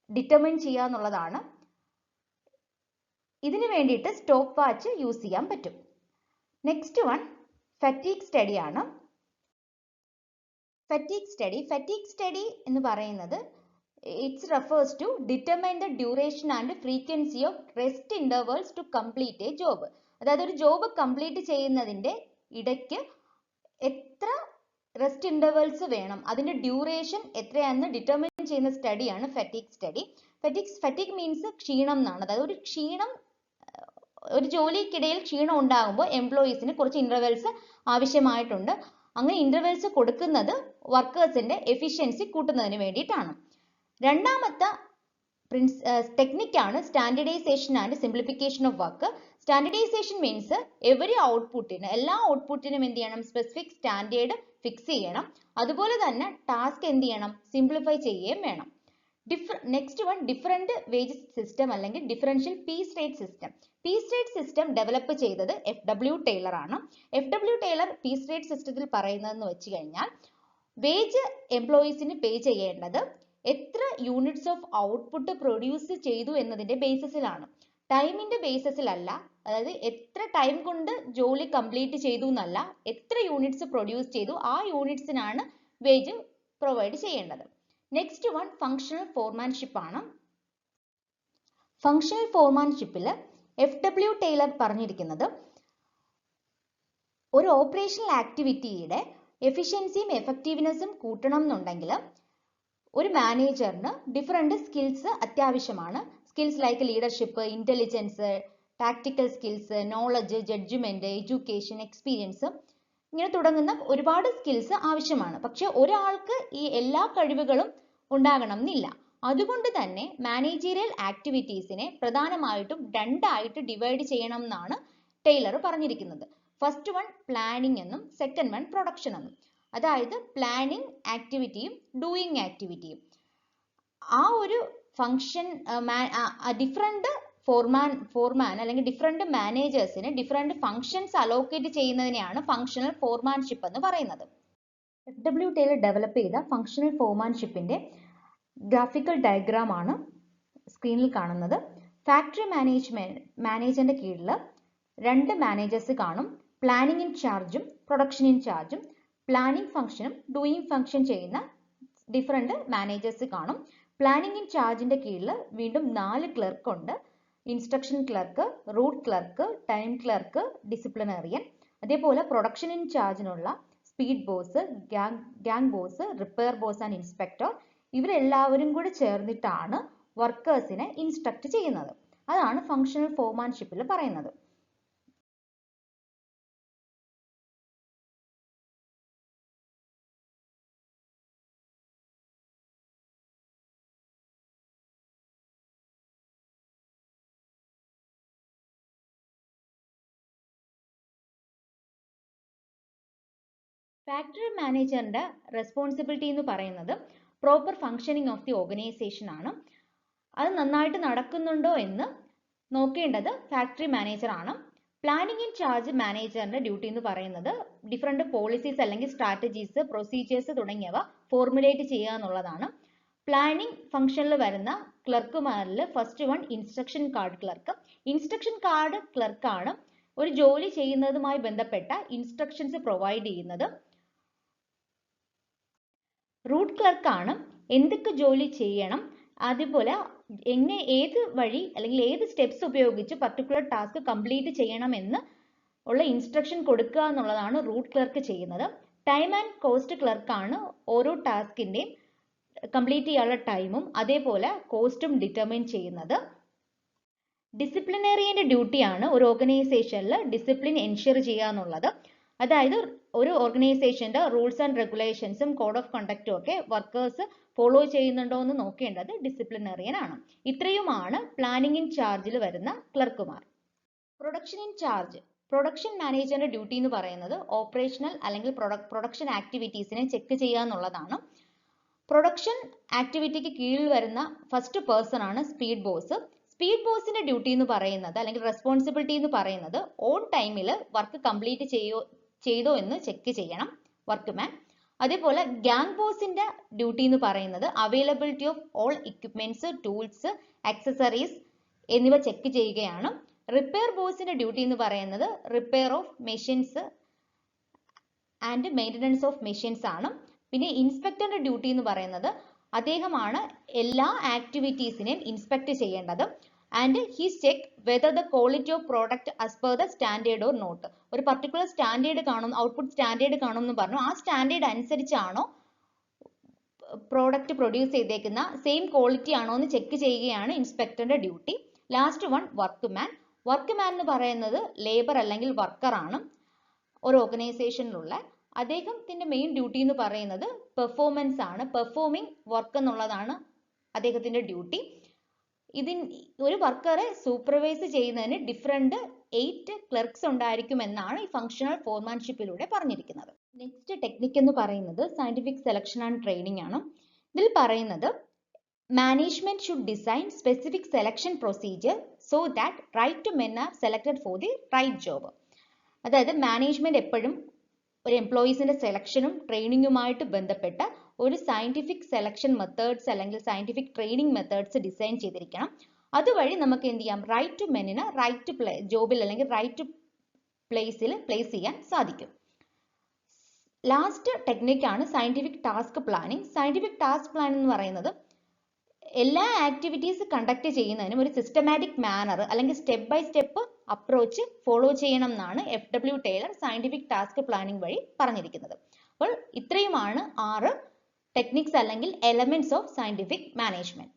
ഡിറ്റർമിൻ ചെയ്യുക എന്നുള്ളതാണ്. ഇതിനു വേണ്ടിയിട്ട് സ്റ്റോപ്പ് വാച്ച് യൂസ് ചെയ്യാൻ പറ്റും. നെക്സ്റ്റ് വൺ, ഫറ്റീഗ് സ്റ്റഡി ആണ്. ഫറ്റീഗ് സ്റ്റഡി എന്ന് പറയുന്നത് it's refers to determine the duration and frequency of rest intervals to complete a job. അതായത് ഒരു ജോബ് കംപ്ലീറ്റ് ചെയ്യുന്നതിന്റെ ഇടയ്ക്ക് എത്ര റെസ്റ്റ് ഇന്റർവൽസ് വേണം, അതിന്റെ ഡ്യൂറേഷൻ എത്രയാണെന്ന് ഡിറ്റർമിൻ ചെയ്യുന്ന സ്റ്റഡിയാണ് ഫെറ്റിക് സ്റ്റഡി. ഫെറ്റിക് മീൻസ് ക്ഷീണം എന്നാണ്. അതായത് ഒരു ക്ഷീണം, ഒരു ജോലിക്കിടയിൽ ക്ഷീണം ഉണ്ടാകുമ്പോൾ എംപ്ലോയീസിന് കുറച്ച് ഇന്റർവെൽസ് ആവശ്യമായിട്ടുണ്ട്. അങ്ങനെ ഇന്റർവെൽസ് കൊടുക്കുന്നത് വർക്കേഴ്സിന്റെ എഫിഷ്യൻസി കൂട്ടുന്നതിന് വേണ്ടിയിട്ടാണ്. രണ്ടാമത്തെ ടെക്നിക്കാണ് standardisation and simplification of work. Standardisation means എല്ലാ ഔട്ട്പുട്ടിനും എന്ത് ചെയ്യണം, സ്പെസിഫിക് സ്റ്റാൻഡേർഡ് ഫിക്സ് ചെയ്യണം. അതുപോലെ തന്നെ ടാസ്ക് എന്ത് ചെയ്യണം, സിംപ്ലിഫൈ ചെയ്യുകയും വേണം. Next one different wages system അല്ലെങ്കിൽ differential piece rate system. Piece rate system develop ചെയ്തത് FW ടൈലർ ആണ്. FW ടൈലർ പീസ് റേറ്റ് സിസ്റ്റത്തിൽ പറയുന്നതെന്ന് വെച്ച് കഴിഞ്ഞാൽ വേജ് എംപ്ലോയീസിന് പേ ചെയ്യേണ്ടത് എത്ര യൂണിറ്റ്സ് ഓഫ് ഔട്ട്പുട്ട് പ്രൊഡ്യൂസ് ചെയ്തു എന്നതിന്റെ ബേസിസിലാണ്, ടൈമിന്റെ ബേസിസിലല്ല. അതായത് എത്ര ടൈം കൊണ്ട് ജോലി കംപ്ലീറ്റ് ചെയ്തു എന്നല്ല, എത്ര യൂണിറ്റ്സ് പ്രൊഡ്യൂസ് ചെയ്തു ആ യൂണിറ്റ്സിനാണ് വേജ് പ്രൊവൈഡ് ചെയ്യേണ്ടത്. നെക്സ്റ്റ് വൺ ഫങ്ഷണൽ ഫോർമാൻഷിപ്പ് ആണ്. ഫങ്ഷണൽ ഫോർമാൻഷിപ്പിൽ FW ടൈലർ പറഞ്ഞിരിക്കുന്നത് ഒരു ഓപ്പറേഷണൽ ആക്ടിവിറ്റിയുടെ എഫിഷ്യൻസിയും എഫക്റ്റീവ്നെസ്സും കൂട്ടണം എന്നുണ്ടെങ്കിൽ ഒരു മാനേജറിന് ഡിഫറെന്റ് സ്കിൽസ് അത്യാവശ്യമാണ്. Skills like leadership, intelligence, tactical skills, knowledge, judgement, education, experience, ഇങ്ങനെ തുടങ്ങുന്ന ഒരുപാട് സ്കിൽസ് ആവശ്യമാണ്. പക്ഷെ ഒരാൾക്ക് ഈ എല്ലാ കഴിവുകളും ഉണ്ടാകണം എന്നില്ല. അതുകൊണ്ട് തന്നെ മാനേജീരിയൽ ആക്ടിവിറ്റീസിനെ പ്രധാനമായിട്ടും രണ്ടായിട്ട് ഡിവൈഡ് ചെയ്യണം എന്നാണ് ടൈലർ പറഞ്ഞിരിക്കുന്നത്. ഫസ്റ്റ് വൺ പ്ലാനിങ് എന്നും സെക്കൻഡ് വൺ പ്രൊഡക്ഷൻ എന്നും. അതായത് പ്ലാനിങ് ആക്ടിവിറ്റിയും ഡൂയിങ് ആക്ടിവിറ്റിയും. ആ ഒരു ഫംഗ്ഷൻ ഡിഫറെന്റ് ഫോർമാൻ അല്ലെങ്കിൽ ഡിഫറെന്റ് മാനേജേഴ്സിന് ഡിഫറെന്റ് ഫംഗ്ഷൻസ് അലോക്കേറ്റ് ചെയ്യുന്നതിനെയാണ് ഫങ്ഷണൽ ഫോർമാൻഷിപ്പ് എന്ന് പറയുന്നത്. FW ടൈലർ ഡെവലപ്പ് ചെയ്ത ഫങ്ഷണൽ ഫോർമാൻഷിപ്പിന്റെ ഗ്രാഫിക്കൽ ഡയഗ്രാം ആണ് സ്ക്രീനിൽ കാണുന്നത്. ഫാക്ടറി മാനേജറിന്റെ കീഴിൽ രണ്ട് മാനേജേഴ്സ് കാണും. പ്ലാനിങ് ഇൻ ചാർജും പ്രൊഡക്ഷൻ ഇൻ ചാർജും. പ്ലാനിങ് ഫംഗ്ഷനും ഡൂയിങ് ഫംഗ്ഷൻ ചെയ്യുന്ന ഡിഫറെന്റ് മാനേജേഴ്സ് കാണും. പ്ലാനിങ് ഇൻ ചാർജിന്റെ കീഴിൽ വീണ്ടും 4 ക്ലർക്ക് ഉണ്ട്. Instruction clerk, route clerk, time clerk, disciplinarian. അതേപോലെ പ്രൊഡക്ഷൻ ഇൻ ചാർജിനുള്ള speed boss, gang boss, repair boss and inspector, ഇവരെല്ലാവരും കൂടി ചേർന്നിട്ടാണ് വർക്കേഴ്സിനെ ഇൻസ്ട്രക്ട് ചെയ്യുന്നത്. അതാണ് ഫങ്ഷണൽ ഫോർമാൻഷിപ്പിൽ പറയുന്നത്. ഫാക്ടറി മാനേജറിന്റെ റെസ്പോൺസിബിലിറ്റി എന്ന് പറയുന്നത് proper functioning of the organisation ആണ്. അത് നന്നായിട്ട് നടക്കുന്നുണ്ടോ എന്ന് നോക്കേണ്ടത് ഫാക്ടറി മാനേജർ ആണ്. പ്ലാനിങ് ഇൻ ചാർജ് മാനേജറിന്റെ ഡ്യൂട്ടി എന്ന് പറയുന്നത് ഡിഫറെന്റ് പോളിസീസ് അല്ലെങ്കിൽ സ്ട്രാറ്റജീസ്, പ്രൊസീജിയേഴ്സ് തുടങ്ങിയവ ഫോർമുലേറ്റ് ചെയ്യുക എന്നുള്ളതാണ്. പ്ലാനിങ് ഫംഗ്ഷനിൽ വരുന്ന ക്ലർക്കുമാരിൽ first one instruction card clerk. Instruction card ക്ലർക്കാണ് ഒരു ജോലി ചെയ്യുന്നതുമായി ബന്ധപ്പെട്ട ഇൻസ്ട്രക്ഷൻസ് പ്രൊവൈഡ് ചെയ്യുന്നത്. റൂട്ട് ക്ലർക്കാണ് എന്തൊക്കെ ജോലി ചെയ്യണം, അതുപോലെ ഏത് വഴി അല്ലെങ്കിൽ ഏത് സ്റ്റെപ്സ് ഉപയോഗിച്ച് പർട്ടിക്കുലർ ടാസ്ക് കംപ്ലീറ്റ് ചെയ്യണം എന്ന് ഉള്ള ഇൻസ്ട്രക്ഷൻ കൊടുക്കുക എന്നുള്ളതാണ് റൂട്ട് ക്ലർക്ക് ചെയ്യുന്നത്. ടൈം ആൻഡ് കോസ്റ്റ് ക്ലർക്കാണ് ഓരോ ടാസ്കിന്റെയും കംപ്ലീറ്റ് ചെയ്യാനുള്ള ടൈമും അതേപോലെ കോസ്റ്റും ഡിറ്റർമിൻ ചെയ്യുന്നത്. ഡിസിപ്ലിനറിയന്റെ ഡ്യൂട്ടിയാണ് ഒരു ഓർഗനൈസേഷനിൽ ഡിസിപ്ലിൻ എൻഷുർ ചെയ്യുക എന്നുള്ളത്. അതായത് ഒരു ഓർഗനൈസേഷന്റെ റൂൾസ് ആൻഡ് റെഗുലേഷൻസും കോഡ് ഓഫ് കണ്ടക്റ്റും ഒക്കെ വർക്കേഴ്സ് ഫോളോ ചെയ്യുന്നുണ്ടോ എന്ന് നോക്കേണ്ടത് ഡിസിപ്ലിനറിയൻ ആണ്. ഇത്രയുമാണ് പ്ലാനിങ് ഇൻ ചാർജിൽ വരുന്ന ക്ലർക്കുമാർ. Production in charge. പ്രൊഡക്ഷൻ മാനേജറിന്റെ ഡ്യൂട്ടി എന്ന് പറയുന്നത് ഓപ്പറേഷണൽ അല്ലെങ്കിൽ പ്രൊഡക്ഷൻ ആക്ടിവിറ്റീസിനെ ചെക്ക് ചെയ്യുക എന്നുള്ളതാണ്. പ്രൊഡക്ഷൻ ആക്ടിവിറ്റിക്ക് കീഴിൽ വരുന്ന ഫസ്റ്റ് പേഴ്സൺ ആണ് സ്പീഡ് ബോസ്. സ്പീഡ് ബോസിന്റെ ഡ്യൂട്ടി എന്ന് പറയുന്നത് അല്ലെങ്കിൽ റെസ്പോൺസിബിലിറ്റി എന്ന് പറയുന്നത് ഓൺ ടൈമിൽ വർക്ക് കംപ്ലീറ്റ് ചെയ്തോ എന്ന് ചെക്ക് ചെയ്യണം വർക്ക്മാൻ. അതേപോലെ ഗ്യാങ് ബോസിന്റെ ഡ്യൂട്ടി എന്ന് പറയുന്നത് availability of all equipments, tools, accessories എന്നിവ ചെക്ക് ചെയ്യുകയാണ്. റിപ്പയർ ബോസിന്റെ ഡ്യൂട്ടി എന്ന് പറയുന്നത് repair of machines and maintenance of machines ആണ്. പിന്നെ ഇൻസ്പെക്ടറിന്റെ ഡ്യൂട്ടി എന്ന് പറയുന്നത് അദ്ദേഹമാണ് എല്ലാ ആക്ടിവിറ്റീസിനെയും ഇൻസ്പെക്ട് ചെയ്യേണ്ടത്. And he's check whether the quality of product as per the standard or not. ഒരു പർട്ടിക്കുലർ സ്റ്റാൻഡേർഡ് കാണും, ഔട്ട്പുട്ട് സ്റ്റാൻഡേർഡ് കാണും എന്ന് പറഞ്ഞു, ആ സ്റ്റാൻഡേർഡ് അനുസരിച്ചാണോ പ്രോഡക്റ്റ് പ്രൊഡ്യൂസ് ചെയ്തേക്കുന്ന സെയിം ക്വാളിറ്റി ആണോ എന്ന് ചെക്ക് ചെയ്യുകയാണ് ഇൻസ്പെക്ടറുടെ duty. Last one workman. Workman എന്ന് പറയുന്നത് ലേബർ അല്ലെങ്കിൽ വർക്കർ ആണ് ഒരു ഓർഗനൈസേഷനിലുള്ള. അദ്ദേഹത്തിന്റെ മെയിൻ ഡ്യൂട്ടി എന്ന് പറയുന്നത് പെർഫോമൻസ് ആണ്. പെർഫോമിംഗ് വർക്ക് എന്നുള്ളതാണ് അദ്ദേഹത്തിന്റെ ഡ്യൂട്ടി. ഒരു വർക്കറെ സൂപ്പർവൈസ് ചെയ്യുന്നതിന് ഡിഫറെന്റ് 8 ക്ലർക്സ് ഉണ്ടായിരിക്കും എന്നാണ് ഈ ഫങ്ഷണൽ ഫോർമാൻഷിപ്പിലൂടെ പറഞ്ഞിരിക്കുന്നത്. നെക്സ്റ്റ് ടെക്നിക് എന്ന് പറയുന്നത് സയന്റിഫിക് സെലക്ഷൻ ആൻഡ് ട്രെയിനിങ് ആണ്. ഇതിൽ പറയുന്നത് management should design specific selection procedure so that right men are selected for the right job. അതായത് മാനേജ്മെന്റ് എപ്പോഴും ഒരു എംപ്ലോയീസിന്റെ സെലക്ഷനും ട്രെയിനിങ്ങുമായിട്ട് ബന്ധപ്പെട്ട ഒരു സയന്റിഫിക് സെലക്ഷൻ മെത്തേഡ്സ് അല്ലെങ്കിൽ സയന്റിഫിക് ട്രെയിനിങ് മെത്തേഡ്സ് ഡിസൈൻ ചെയ്തിരിക്കണം. അതുവഴി നമുക്ക് എന്ത് ചെയ്യാം, റൈറ്റ് ടു മെന്നിന് റൈറ്റ് ജോബിൽ അല്ലെങ്കിൽ റൈറ്റ് പ്ലേസിൽ പ്ലേസ് ചെയ്യാൻ സാധിക്കും. ലാസ്റ്റ് ടെക്നിക്കാണ് scientific task planning. Scientific task planning എന്ന് പറയുന്നത് എല്ലാ ആക്ടിവിറ്റീസ് കണ്ടക്ട് ചെയ്യുന്നതിനും ഒരു സിസ്റ്റമാറ്റിക് മാനർ അല്ലെങ്കിൽ step by step approach follow ചെയ്യണം എന്നാണ് FW Taylor scientific task planning വഴി പറഞ്ഞിരിക്കുന്നത്. അപ്പോൾ ഇത്രയുമാണ് 6 ടെക്നിക്സ് അല്ലെങ്കിൽ elements of scientific management.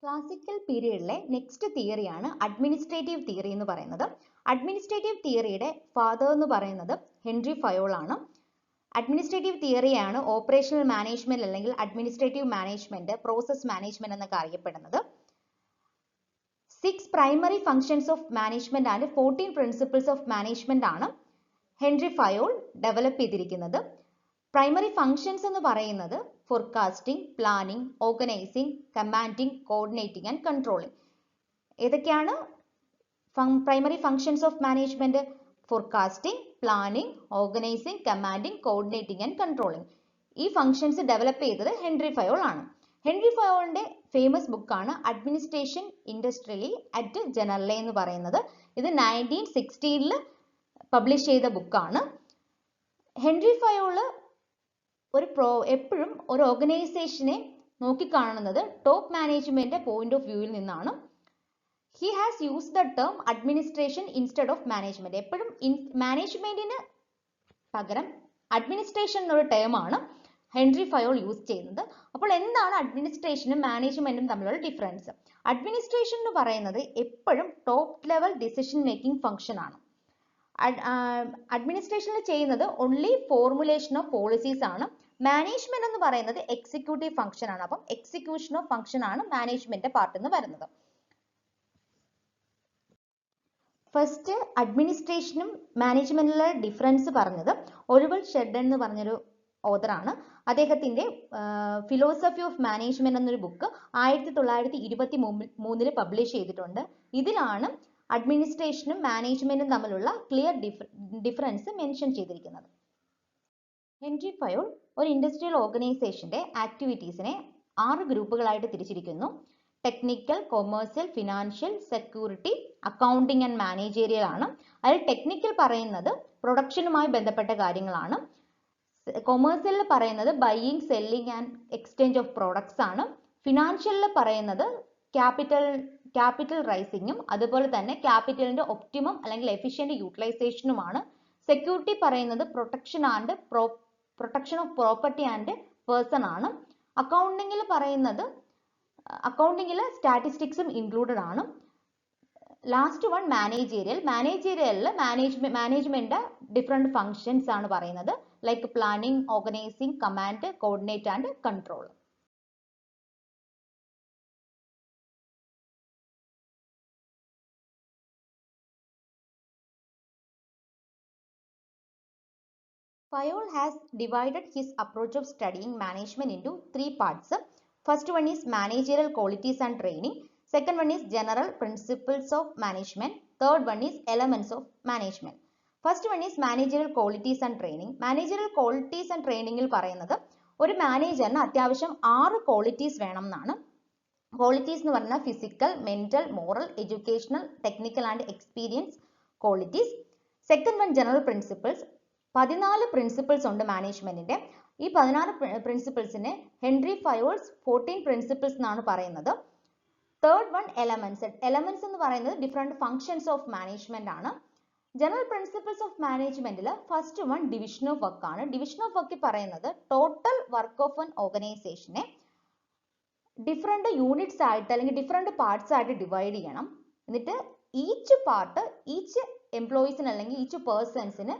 Classical പീരീഡിലെ നെക്സ്റ്റ് തിയറിയാണ് അഡ്മിനിസ്ട്രേറ്റീവ് തിയറി എന്ന് പറയുന്നത്. അഡ്മിനിസ്ട്രേറ്റീവ് തിയറിയുടെ ഫാദർ എന്ന് പറയുന്നത് ഹെൻറി ഫയോൾ ആണ്. അഡ്മിനിസ്ട്രേറ്റീവ് തിയറിയാണ് ഓപ്പറേഷണൽ മാനേജ്മെന്റ് അല്ലെങ്കിൽ അഡ്മിനിസ്ട്രേറ്റീവ് മാനേജ്മെന്റ്, പ്രോസസ് മാനേജ്മെന്റ് എന്നൊക്കെ അറിയപ്പെടുന്നത്. 6 primary functions of management and 14 principles of management ആണ് ഹെൻറി ഫയോൾ ഡെവലപ്പ് ചെയ്തിരിക്കുന്നത്. പ്രൈമറി ഫങ്ഷൻസ് എന്ന് പറയുന്നത് forecasting, planning, organising, commanding, coordinating and controlling. ഏതൊക്കെയാണ് primary functions of management? Forecasting, planning, organising, commanding, coordinating and controlling. ഈ functions develop ചെയ്തത് Henry Fayol ആണ്. Henry ഫയോളിന്റെ famous ബുക്കാണ് അഡ്മിനിസ്ട്രേഷൻ ഇൻഡസ്ട്രിയലി അറ്റ് ജനറലെ എന്ന് പറയുന്നത്. ഇത് 1960 പബ്ലിഷ് ചെയ്ത ബുക്കാണ്. ഹെൻറി ഫയോള് എപ്പോഴും ഒരു ഓർഗനൈസേഷനെ നോക്കിക്കാണുന്നത് ടോപ്പ് മാനേജ്മെന്റ് പോയിന്റ് ഓഫ് വ്യൂവിൽ നിന്നാണ്. He has used the term administration instead of management. എപ്പോഴും മാനേജ്മെന്റിന് പകരം അഡ്മിനിസ്ട്രേഷൻ എന്നൊരു ടേം ആണ് ഹെൻറി ഫയോൾ യൂസ് ചെയ്യുന്നത്. അപ്പോൾ എന്താണ് അഡ്മിനിസ്ട്രേഷനും മാനേജ്മെന്റും തമ്മിലുള്ള ഡിഫറൻസ്? അഡ്മിനിസ്ട്രേഷൻ എന്ന് പറയുന്നത് എപ്പോഴും top level decision making function ആണ്. അഡ്മിനിസ്ട്രേഷനിൽ ചെയ്യുന്നത് ഓൺലി ഫോർമുലേഷൻ ഓഫ് പോളിസീസ് ആണ്. മാനേജ്മെന്റ് എന്ന് പറയുന്നത് എക്സിക്യൂട്ടീവ് ഫംഗ്ഷൻ ആണ്. അപ്പം എക്സിക്യൂഷൻ ഓഫ് ഫംഗ്ഷൻ ആണ് മാനേജ്മെന്റ് പാർട്ട് എന്ന് വരുന്നത്. ഫസ്റ്റ് അഡ്മിനിസ്ട്രേഷനും മാനേജ്മെന്റിലെ ഡിഫറൻസ് പറഞ്ഞത് ഒലിവർ ഷെൽഡൺ എന്ന് പറഞ്ഞൊരു ഓതറാണ്. അദ്ദേഹത്തിന്റെ ഫിലോസഫി ഓഫ് മാനേജ്മെന്റ് എന്നൊരു ബുക്ക് 1923 പബ്ലിഷ് ചെയ്തിട്ടുണ്ട്. ഇതിലാണ് അഡ്മിനിസ്ട്രേഷനും മാനേജ്മെന്റും തമ്മിലുള്ള ക്ലിയർ ഡിഫറൻസ് മെൻഷൻ ചെയ്തിരിക്കുന്നത്. ഹെൻറി ഫയോൾ ഒരു ഇൻഡസ്ട്രിയൽ ഓർഗനൈസേഷന്റെ ആക്ടിവിറ്റീസിനെ 6 ഗ്രൂപ്പുകളായിട്ട് തിരിച്ചിരിക്കുന്നു. Technical, commercial, financial, security, accounting and managerial ആണ്. അതിൽ ടെക്നിക്കൽ പറയുന്നത് പ്രൊഡക്ഷനുമായി ബന്ധപ്പെട്ട കാര്യങ്ങളാണ്. കൊമേഴ്സ്യലിൽ പറയുന്നത് buying, selling and exchange of products ആണ്. ഫിനാൻഷ്യലിൽ പറയുന്നത് ക്യാപിറ്റൽ റൈസിങ്ങും അതുപോലെ തന്നെ ക്യാപിറ്റലിന്റെ ഒപ്റ്റിമം അല്ലെങ്കിൽ എഫിഷ്യന്റ് യൂട്ടിലൈസേഷനുമാണ്. സെക്യൂരിറ്റി പറയുന്നത് protection of property and person ആണ്. അക്കൗണ്ടിങ്ങിൽ സ്റ്റാറ്റിസ്റ്റിക്സും ഇൻക്ലൂഡഡ് ആണ്. Last one managerial. മാനേജീരിയലിൽ മാനേജ്മെന്റ് ഡിഫറെന്റ് ഫങ്ഷൻസ് ആണ് പറയുന്നത്. Like planning, organising, command, coordinate and control. Fayol has divided his approach of studying management into 3 parts. First one is managerial qualities and training. Second one is general principles of management. Third one is elements of management. First one is managerial qualities and training. Managerial qualities and training il പറയുന്നത് ഒരു മാനേജറിന് അത്യാവശ്യം 6 qualities വേണം എന്നാണ്. Qualities എന്ന് പറഞ്ഞാൽ physical, mental, moral, educational, technical and experience qualities. Second one general principles. 14 principles ഉണ്ട് മാനേജ്മെന്റിന്റെ. ഈ 14 പ്രിൻസിപ്പിൾസിനെ ഹെൻറി ഫയോൾസ് 14 പ്രിൻസിപ്പിൾസ് എന്നാണ് പറയുന്നത്. Third one elements. എലമെന്റ്സ് എന്ന് പറയുന്നത് ഡിഫറെന്റ് ഫങ്ഷൻസ് ഓഫ് മാനേജ്മെന്റ് ആണ്. ജനറൽ പ്രിൻസിപ്പിൾസ് ഓഫ് മാനേജ്മെന്റിൽ first one division of work ആണ്. ഡിവിഷൻ ഓഫ് വർക്ക് പറയുന്നത് ടോട്ടൽ വർക്ക് ഓഫ് എൻ ഓർഗനൈസേഷനെ ഡിഫറെന്റ് യൂണിറ്റ്സ് ആയിട്ട് അല്ലെങ്കിൽ ഡിഫറെന്റ് പാർട്സ് ആയിട്ട് ഡിവൈഡ് ചെയ്യണം. എന്നിട്ട് ഈച്ച് പാർട്ട് ഈച്ച് എംപ്ലോയീസിന് അല്ലെങ്കിൽ ഈച്ച് പേഴ്സൺസിന്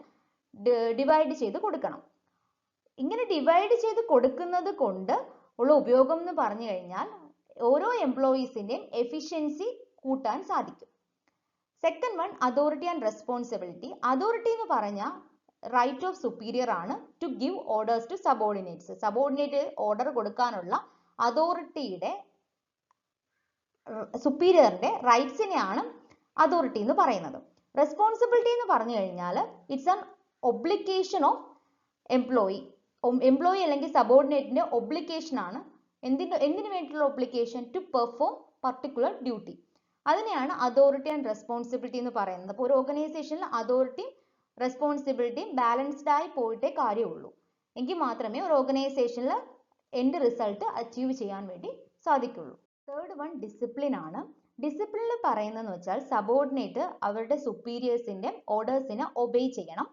ഡിവൈഡ് ചെയ്ത് കൊടുക്കണം. ഇങ്ങനെ ഡിവൈഡ് ചെയ്ത് കൊടുക്കുന്നത് കൊണ്ട് ഉള്ള ഉപയോഗം എന്ന് പറഞ്ഞു കഴിഞ്ഞാൽ ഓരോ എംപ്ലോയീസിന്റെയും എഫിഷ്യൻസി കൂട്ടാൻ സാധിക്കും. Second one authority and responsibility. Authority എന്ന് പറഞ്ഞാൽ റൈറ്റ് ഓഫ് സുപ്പീരിയർ ആണ് to give orders to subordinates. Subordinate order കൊടുക്കാനുള്ള അതോറിറ്റിയുടെ സുപ്പീരിയറിന്റെ റൈറ്റ്സിനെയാണ് അതോറിറ്റി എന്ന് പറയുന്നത്. റെസ്പോൺസിബിലിറ്റി എന്ന് പറഞ്ഞു കഴിഞ്ഞാൽ it's an obligation of employee. Employee അല്ലെങ്കിൽ സബോർഡിനേറ്റിന്റെ ഒബ്ലിഗേഷൻ ആണ്. എന്തിനു വേണ്ടിയിട്ടുള്ള obligation? To perform particular duty. അതിനെയാണ് അതോറിറ്റി ആൻഡ് റെസ്പോൺസിബിലിറ്റി എന്ന് പറയുന്നത്. അപ്പോൾ ഒരു ഓർഗനൈസേഷനിൽ അതോറിറ്റിയും റെസ്പോൺസിബിലിറ്റിയും ബാലൻസ്ഡ് ആയി പോയിട്ടേ കാര്യമുള്ളൂ. എങ്കിൽ മാത്രമേ ഒരു ഓർഗനൈസേഷനിൽ എൻഡ് റിസൾട്ട് അച്ചീവ് ചെയ്യാൻ വേണ്ടി സാധിക്കുള്ളൂ. തേർഡ് വൺ ഡിസിപ്ലിൻ ആണ്. ഡിസിപ്ലിനിൽ പറയുന്നതെന്ന് വെച്ചാൽ സബോർഡിനേറ്റ് അവരുടെ സുപ്പീരിയേഴ്സിന്റെ ഓർഡേഴ്സിനെ ഒബേ ചെയ്യണം.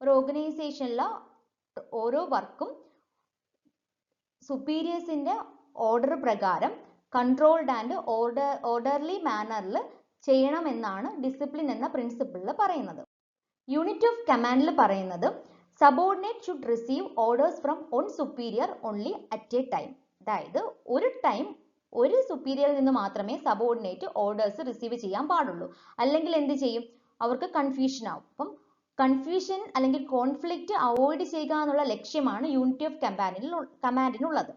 ഒരു ഓർഗനൈസേഷനിലെ ഓരോ വർക്കും സുപ്പീരിയേഴ്സിന്റെ ഓർഡർ പ്രകാരം കൺട്രോൾഡ് ആൻഡ് ഓർഡർലി മാനറിൽ ചെയ്യണമെന്നാണ് ഡിസിപ്ലിൻ എന്ന പ്രിൻസിപ്പിളിൽ പറയുന്നത്. യൂണിറ്റ് ഓഫ് കമാൻഡിൽ പറയുന്നത് subordinate should receive orders from one superior only at A time. അതായത് ഒരു ടൈം ഒരു സുപ്പീരിയറിൽ നിന്ന് മാത്രമേ സബോർഡിനേറ്റ് ഓർഡേഴ്സ് റിസീവ് ചെയ്യാൻ പാടുള്ളൂ. അല്ലെങ്കിൽ എന്ത് ചെയ്യും? അവർക്ക് കൺഫ്യൂഷൻ ആവും. അപ്പം കൺഫ്യൂഷൻ അല്ലെങ്കിൽ കോൺഫ്ലിക്റ്റ് അവോയ്ഡ് ചെയ്യുക എന്നുള്ള ലക്ഷ്യമാണ് യൂണിറ്റി ഓഫ് കമാൻഡിനുള്ളത്.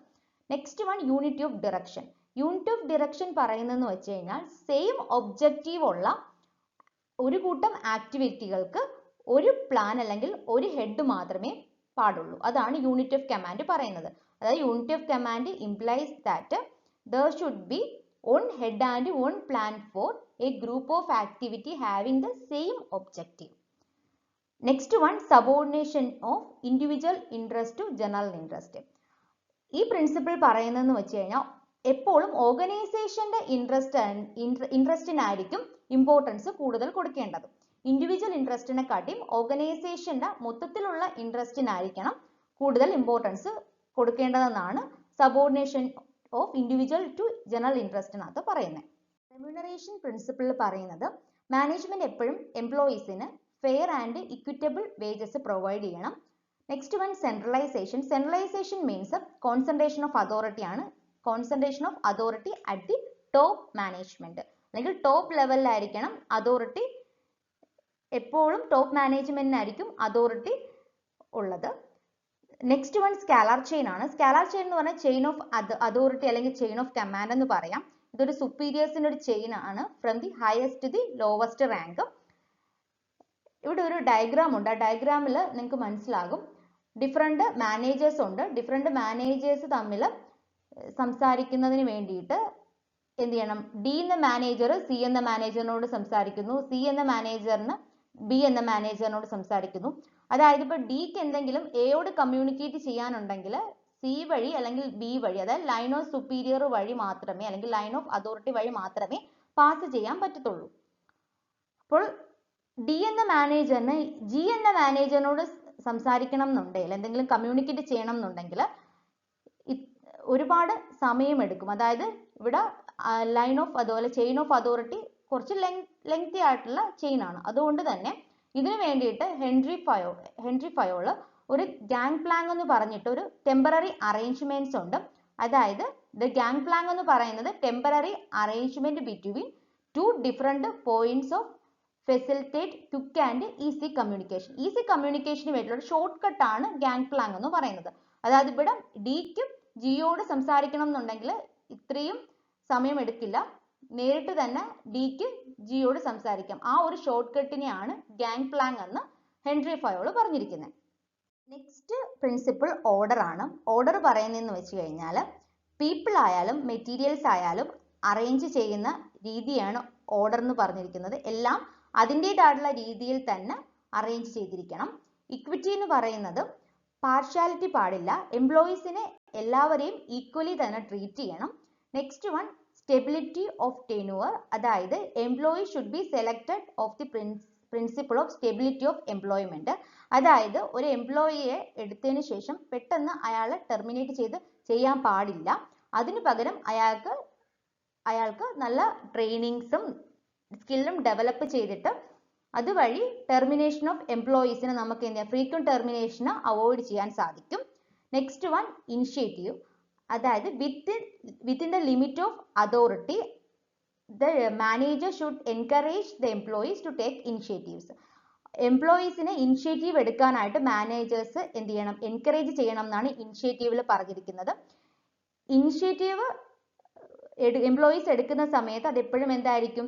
Next one unity of direction. Unity of direction പറയുന്നതെന്ന് വെച്ച് കഴിഞ്ഞാൽ സെയിം ഒബ്ജക്റ്റീവ് ഉള്ള ഒരു കൂട്ടം ആക്ടിവിറ്റികൾക്ക് ഒരു പ്ലാൻ അല്ലെങ്കിൽ ഒരു ഹെഡ് മാത്രമേ പാടുള്ളൂ. അതാണ് യൂണിറ്റ് ഓഫ് കമാൻഡ് പറയുന്നത്. അതായത് unit of command implies that there should be one head and one plan for a group of activity having the same objective. Next one, subordination of individual interest to general interest. ഈ principle പറയുന്നതെന്ന് വെച്ച് കഴിഞ്ഞാൽ എപ്പോഴും ഓർഗനൈസേഷന്റെ ഇൻട്രസ്റ്റിനായിരിക്കും importance കൂടുതൽ കൊടുക്കേണ്ടത്. Individual ഇൻട്രസ്റ്റിനെ കാട്ടിയും ഓർഗനൈസേഷന്റെ മൊത്തത്തിലുള്ള ഇൻട്രസ്റ്റിനായിരിക്കണം കൂടുതൽ ഇമ്പോർട്ടൻസ് കൊടുക്കേണ്ടതെന്നാണ് subordination of individual to general ഇൻട്രസ്റ്റിനകത്ത് പറയുന്നത്. റെമ്യൂണറേഷൻ പ്രിൻസിപ്പിൾ പറയുന്നത് മാനേജ്മെന്റ് എപ്പോഴും എംപ്ലോയീസിന് fair and equitable wages provide ചെയ്യണം. Next one centralisation. Centralisation means concentration of authority ആണ്. Concentration of authority at the top management അല്ലെങ്കിൽ ടോപ്പ് ലെവലിലായിരിക്കണം അതോറിറ്റി. എപ്പോഴും ടോപ്പ് മാനേജ്മെന്റിനായിരിക്കും അതോറിറ്റി ഉള്ളത്. നെക്സ്റ്റ് വൺ സ്കാലാർ ചെയിൻ ആണ്. സ്കാലാർ ചെയിൻ എന്ന് പറഞ്ഞാൽ ചെയിൻ ഓഫ് അതോറിറ്റി അല്ലെങ്കിൽ ചെയിൻ ഓഫ് കമാൻഡ് എന്ന് പറയാം. ഇതൊരു സുപ്പീരിയേഴ്സിന്റെ ഒരു ചെയിൻ ആണ് from the highest the lowest rank. ഇവിടെ ഒരു ഡയഗ്രാം ഉണ്ട്. ആ ഡയഗ്രാമിൽ നിങ്ങൾക്ക് മനസ്സിലാകും ഡിഫറെന്റ് മാനേജേഴ്സ് ഉണ്ട്. ഡിഫറെന്റ് മാനേജേഴ്സ് തമ്മിൽ സംസാരിക്കുന്നതിന് വേണ്ടിയിട്ട് എന്ത് ചെയ്യണം? ഡി എന്ന മാനേജർ സി എന്ന മാനേജറിനോട് സംസാരിക്കുന്നു, സി എന്ന മാനേജറിന് ബി എന്ന മാനേജറിനോട് സംസാരിക്കുന്നു. അതായത് ഇപ്പൊ ഡിക്ക് എന്തെങ്കിലും എയോട് കമ്മ്യൂണിക്കേറ്റ് ചെയ്യാനുണ്ടെങ്കിൽ സി വഴി അല്ലെങ്കിൽ ബി വഴി, അതായത് ലൈൻ ഓഫ് സുപ്പീരിയർ വഴി മാത്രമേ അല്ലെങ്കിൽ ലൈൻ ഓഫ് അതോറിറ്റി വഴി മാത്രമേ പാസ് ചെയ്യാൻ പറ്റത്തുള്ളൂ. അപ്പോൾ ഡി എന്ന മാനേജറിന് ജി എന്ന മാനേജറിനോട് സംസാരിക്കണം എന്നുണ്ടെങ്കിൽ എന്തെങ്കിലും കമ്മ്യൂണിക്കേറ്റ് ചെയ്യണം എന്നുണ്ടെങ്കിൽ ഒരുപാട് സമയമെടുക്കും. അതായത് ഇവിടെ ലൈൻ ഓഫ് അതുപോലെ ചെയിൻ ഓഫ് അതോറിറ്റി കുറച്ച് ലെങ്തി ആയിട്ടുള്ള ചെയിൻ ആണ്. അതുകൊണ്ട് തന്നെ ഇതിനു വേണ്ടിയിട്ട് ഹെൻറി ഫയോള് ഒരു ഗാങ് പ്ലാങ് എന്ന് പറഞ്ഞിട്ട് ഒരു ടെമ്പററി അറേഞ്ച്മെന്റ്സ് ഉണ്ട്. അതായത് ദ ഗാങ് പ്ലാങ് എന്ന് പറയുന്നത് temporary arrangement between two different points of facilitate quick and easy communication. Easy കമ്മ്യൂണിക്കേഷന് വേണ്ടിയുള്ള ഒരു ഷോർട്ട് കട്ട് ആണ് ഗാങ് പ്ലാങ് എന്ന് പറയുന്നത്. അതായത് ഇവിടെ ഡിക്കും ജിയോട് സംസാരിക്കണം എന്നുണ്ടെങ്കിൽ ഇത്രയും സമയം എടുക്കില്ല, നേരിട്ട് തന്നെ ഡിക്ക് ജിയോട് സംസാരിക്കാം. ആ ഒരു ഷോർട്ട് കട്ടിനെയാണ് ഗാങ് പ്ലാങ് എന്ന് ഹെൻറി ഫയോള് പറഞ്ഞിരിക്കുന്നത്. നെക്സ്റ്റ് പ്രിൻസിപ്പിൾ ഓർഡർ ആണ്. ഓർഡർ പറയുന്നതെന്ന് വെച്ച് കഴിഞ്ഞാൽ പീപ്പിൾ ആയാലും മെറ്റീരിയൽസ് ആയാലും അറേഞ്ച് ചെയ്യുന്ന രീതിയാണ് ഓർഡർ എന്ന് പറഞ്ഞിരിക്കുന്നത്. എല്ലാം അതിൻ്റെതായിട്ടുള്ള രീതിയിൽ തന്നെ അറേഞ്ച് ചെയ്തിരിക്കണം. ഇക്വിറ്റി എന്ന് പറയുന്നത് പാർഷ്യാലിറ്റി പാടില്ല. എംപ്ലോയീസിനെ എല്ലാവരെയും ഈക്വലി തന്നെ ട്രീറ്റ് ചെയ്യണം. Next one stability of tenure, അതായത് employee should be selected of the principle of stability of employment. അതായത് ഒരു എംപ്ലോയിയെ എടുത്തതിന് ശേഷം പെട്ടെന്ന് അയാളെ ടെർമിനേറ്റ് ചെയ്യാൻ പാടില്ല. അതിനു പകരം അയാൾക്ക് നല്ല ട്രെയിനിങ്സും സ്കില്ലും ഡെവലപ്പ് ചെയ്തിട്ട് അതുവഴി ടെർമിനേഷൻ ഓഫ് എംപ്ലോയീസിനെ നമുക്ക് എന്ത് ചെയ്യാം, ഫ്രീക്വന്റ് ടെർമിനേഷന് അവോയ്ഡ് ചെയ്യാൻ സാധിക്കും. നെക്സ്റ്റ് വൺ ഇനിഷ്യേറ്റീവ്, അതായത് within the limit of authority the manager should encourage the employees to take initiatives. എംപ്ലോയീസിനെ ഇനിഷ്യേറ്റീവ് എടുക്കാനായിട്ട് മാനേജേഴ്സ് എന്ത് ചെയ്യണം, എൻകറേജ് ചെയ്യണം എന്നാണ് ഇനിഷ്യേറ്റീവിൽ പറഞ്ഞിരിക്കുന്നത്. ഇനിഷ്യേറ്റീവ് എംപ്ലോയീസ് എടുക്കുന്ന സമയത്ത് അത് എപ്പോഴും എന്തായിരിക്കും,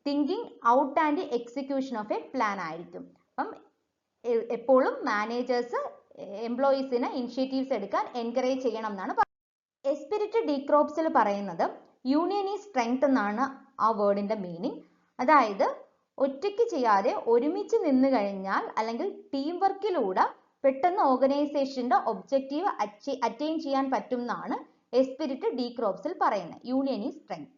thinking out and execution of A plan ആയിരിക്കും. അപ്പം എപ്പോഴും മാനേജേഴ്സ് എംപ്ലോയീസിനെ ഇനിഷ്യേറ്റീവ്സ് എടുക്കാൻ എൻകറേജ് ചെയ്യണം എന്നാണ് പറയുന്നത്. എസ്പിരിറ്റ് ഡീക്രോപ്സിൽ പറയുന്നത് യൂണിയൻ ഈസ് സ്ട്രെങ്ത് എന്നാണ് ആ വേർഡിന്റെ മീനിങ്. അതായത് ഒറ്റയ്ക്ക് ചെയ്യാതെ ഒരുമിച്ച് നിന്ന് കഴിഞ്ഞാൽ അല്ലെങ്കിൽ ടീം വർക്കിലൂടെ പെട്ടെന്ന് ഓർഗനൈസേഷന്റെ ഒബ്ജക്റ്റീവ് അറ്റൈൻ ചെയ്യാൻ പറ്റും എന്നാണ് എസ്പിരിറ്റ് ഡീക്രോപ്സിൽ പറയുന്നത്. Union is strength.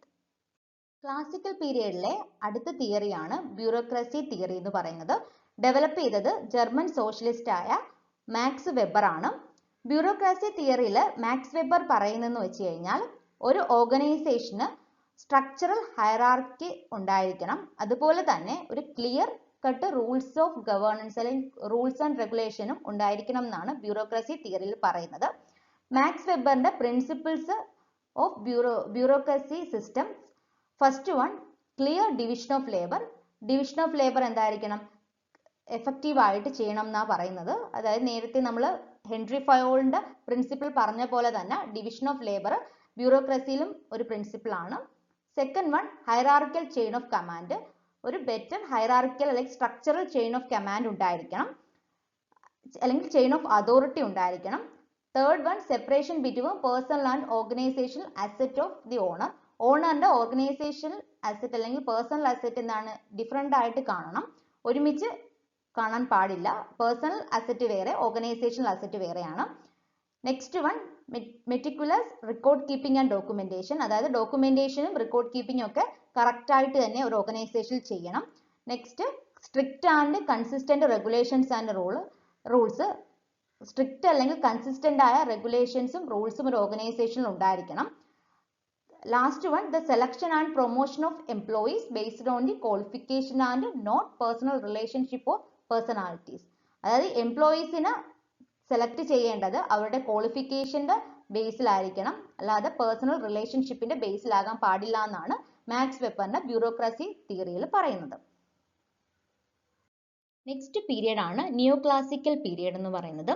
ക്ലാസിക്കൽ പീരിയഡിലെ അടുത്ത തിയറിയാണ് ബ്യൂറോക്രസി തിയറി എന്ന് പറയുന്നത്. ഡെവലപ്പ് ചെയ്തത് ജർമ്മൻ സോഷ്യലിസ്റ്റ് ആയ മാക്സ് വെബർ ആണ്. ബ്യൂറോക്രസി തിയറിയിൽ മാക്സ് വെബർ പറയുന്നതെന്ന് വെച്ച് കഴിഞ്ഞാൽ ഒരു ഓർഗനൈസേഷന് സ്ട്രക്ചറൽ ഹയറാർക്കി ഉണ്ടായിരിക്കണം, അതുപോലെ തന്നെ ഒരു clear cut rules of governance അല്ലെങ്കിൽ റൂൾസ് ആൻഡ് റെഗുലേഷനും ഉണ്ടായിരിക്കണം എന്നാണ് ബ്യൂറോക്രസി തിയറിയിൽ പറയുന്നത്. മാക്സ് വെബറിന്റെ principles of bureaucracy system, first one clear division of labour. Division of labour എന്തായിരിക്കണം, എഫക്റ്റീവ് ആയിട്ട് ചെയ്യണം എന്നാണ് പറയുന്നത്. അതായത് നേരത്തെ നമ്മൾ ഹെൻറി ഫയോളിന്റെ പ്രിൻസിപ്പിൾ പറഞ്ഞ പോലെ തന്നെ ഡിവിഷൻ ഓഫ് ലേബർ ബ്യൂറോക്രസിയിലും ഒരു പ്രിൻസിപ്പിൾ ആണ്. Second one hierarchical chain of command, ഒരു ബെറ്റർ ഹൈറാർക്കിക്കൽ അല്ലെങ്കിൽ സ്ട്രക്ചറൽ ചെയിൻ ഓഫ് കമാൻഡ് ഉണ്ടായിരിക്കണം, അല്ലെങ്കിൽ ചെയിൻ ഓഫ് അതോറിറ്റി ഉണ്ടായിരിക്കണം. Third one separation between personal and organisational asset of the owner. ഓണറിന്റെ ഓർഗനൈസേഷണൽ അസറ്റ് അല്ലെങ്കിൽ personal asset എന്താണ്, different ആയിട്ട് കാണണം, ഒരുമിച്ച് കാണാൻ പാടില്ല. പേഴ്സണൽ അസറ്റ് വേറെ, ഓർഗനൈസേഷണൽ അസറ്റ് വേറെയാണ്. Next one meticulous record keeping and documentation, അതായത് ഡോക്യുമെന്റേഷനും റെക്കോർഡ് കീപ്പിംഗും ഒക്കെ കറക്റ്റ് ആയിട്ട് തന്നെ ഒരു ഓർഗനൈസേഷനിൽ ചെയ്യണം. Next strict and consistent regulations and rules. Strict അല്ലെങ്കിൽ കൺസിസ്റ്റന്റ് ആയ റെഗുലേഷൻസും റൂൾസും ഒരു ഓർഗനൈസേഷനിൽ ഉണ്ടായിരിക്കണം. Last one the selection and promotion of employees based on the qualification and not personal relationship of personalities. അതായത് എംപ്ലോയീസിനെ സെലക്ട് ചെയ്യേണ്ടത് അവരുടെ ക്വാളിഫിക്കേഷന്റെ ബേസിലായിരിക്കണം, അല്ലാതെ പേഴ്സണൽ റിലേഷൻഷിപ്പിന്റെ ബേസിലാകാൻ പാടില്ല എന്നാണ് മാക്സ് വെബറിന്റെ ബ്യൂറോക്രസി തിയറിയിൽ പറയുന്നത്. നെക്സ്റ്റ് പീരിയഡ് ആണ് നിയോ ക്ലാസിക്കൽ പീരിയഡ് എന്ന് പറയുന്നത്.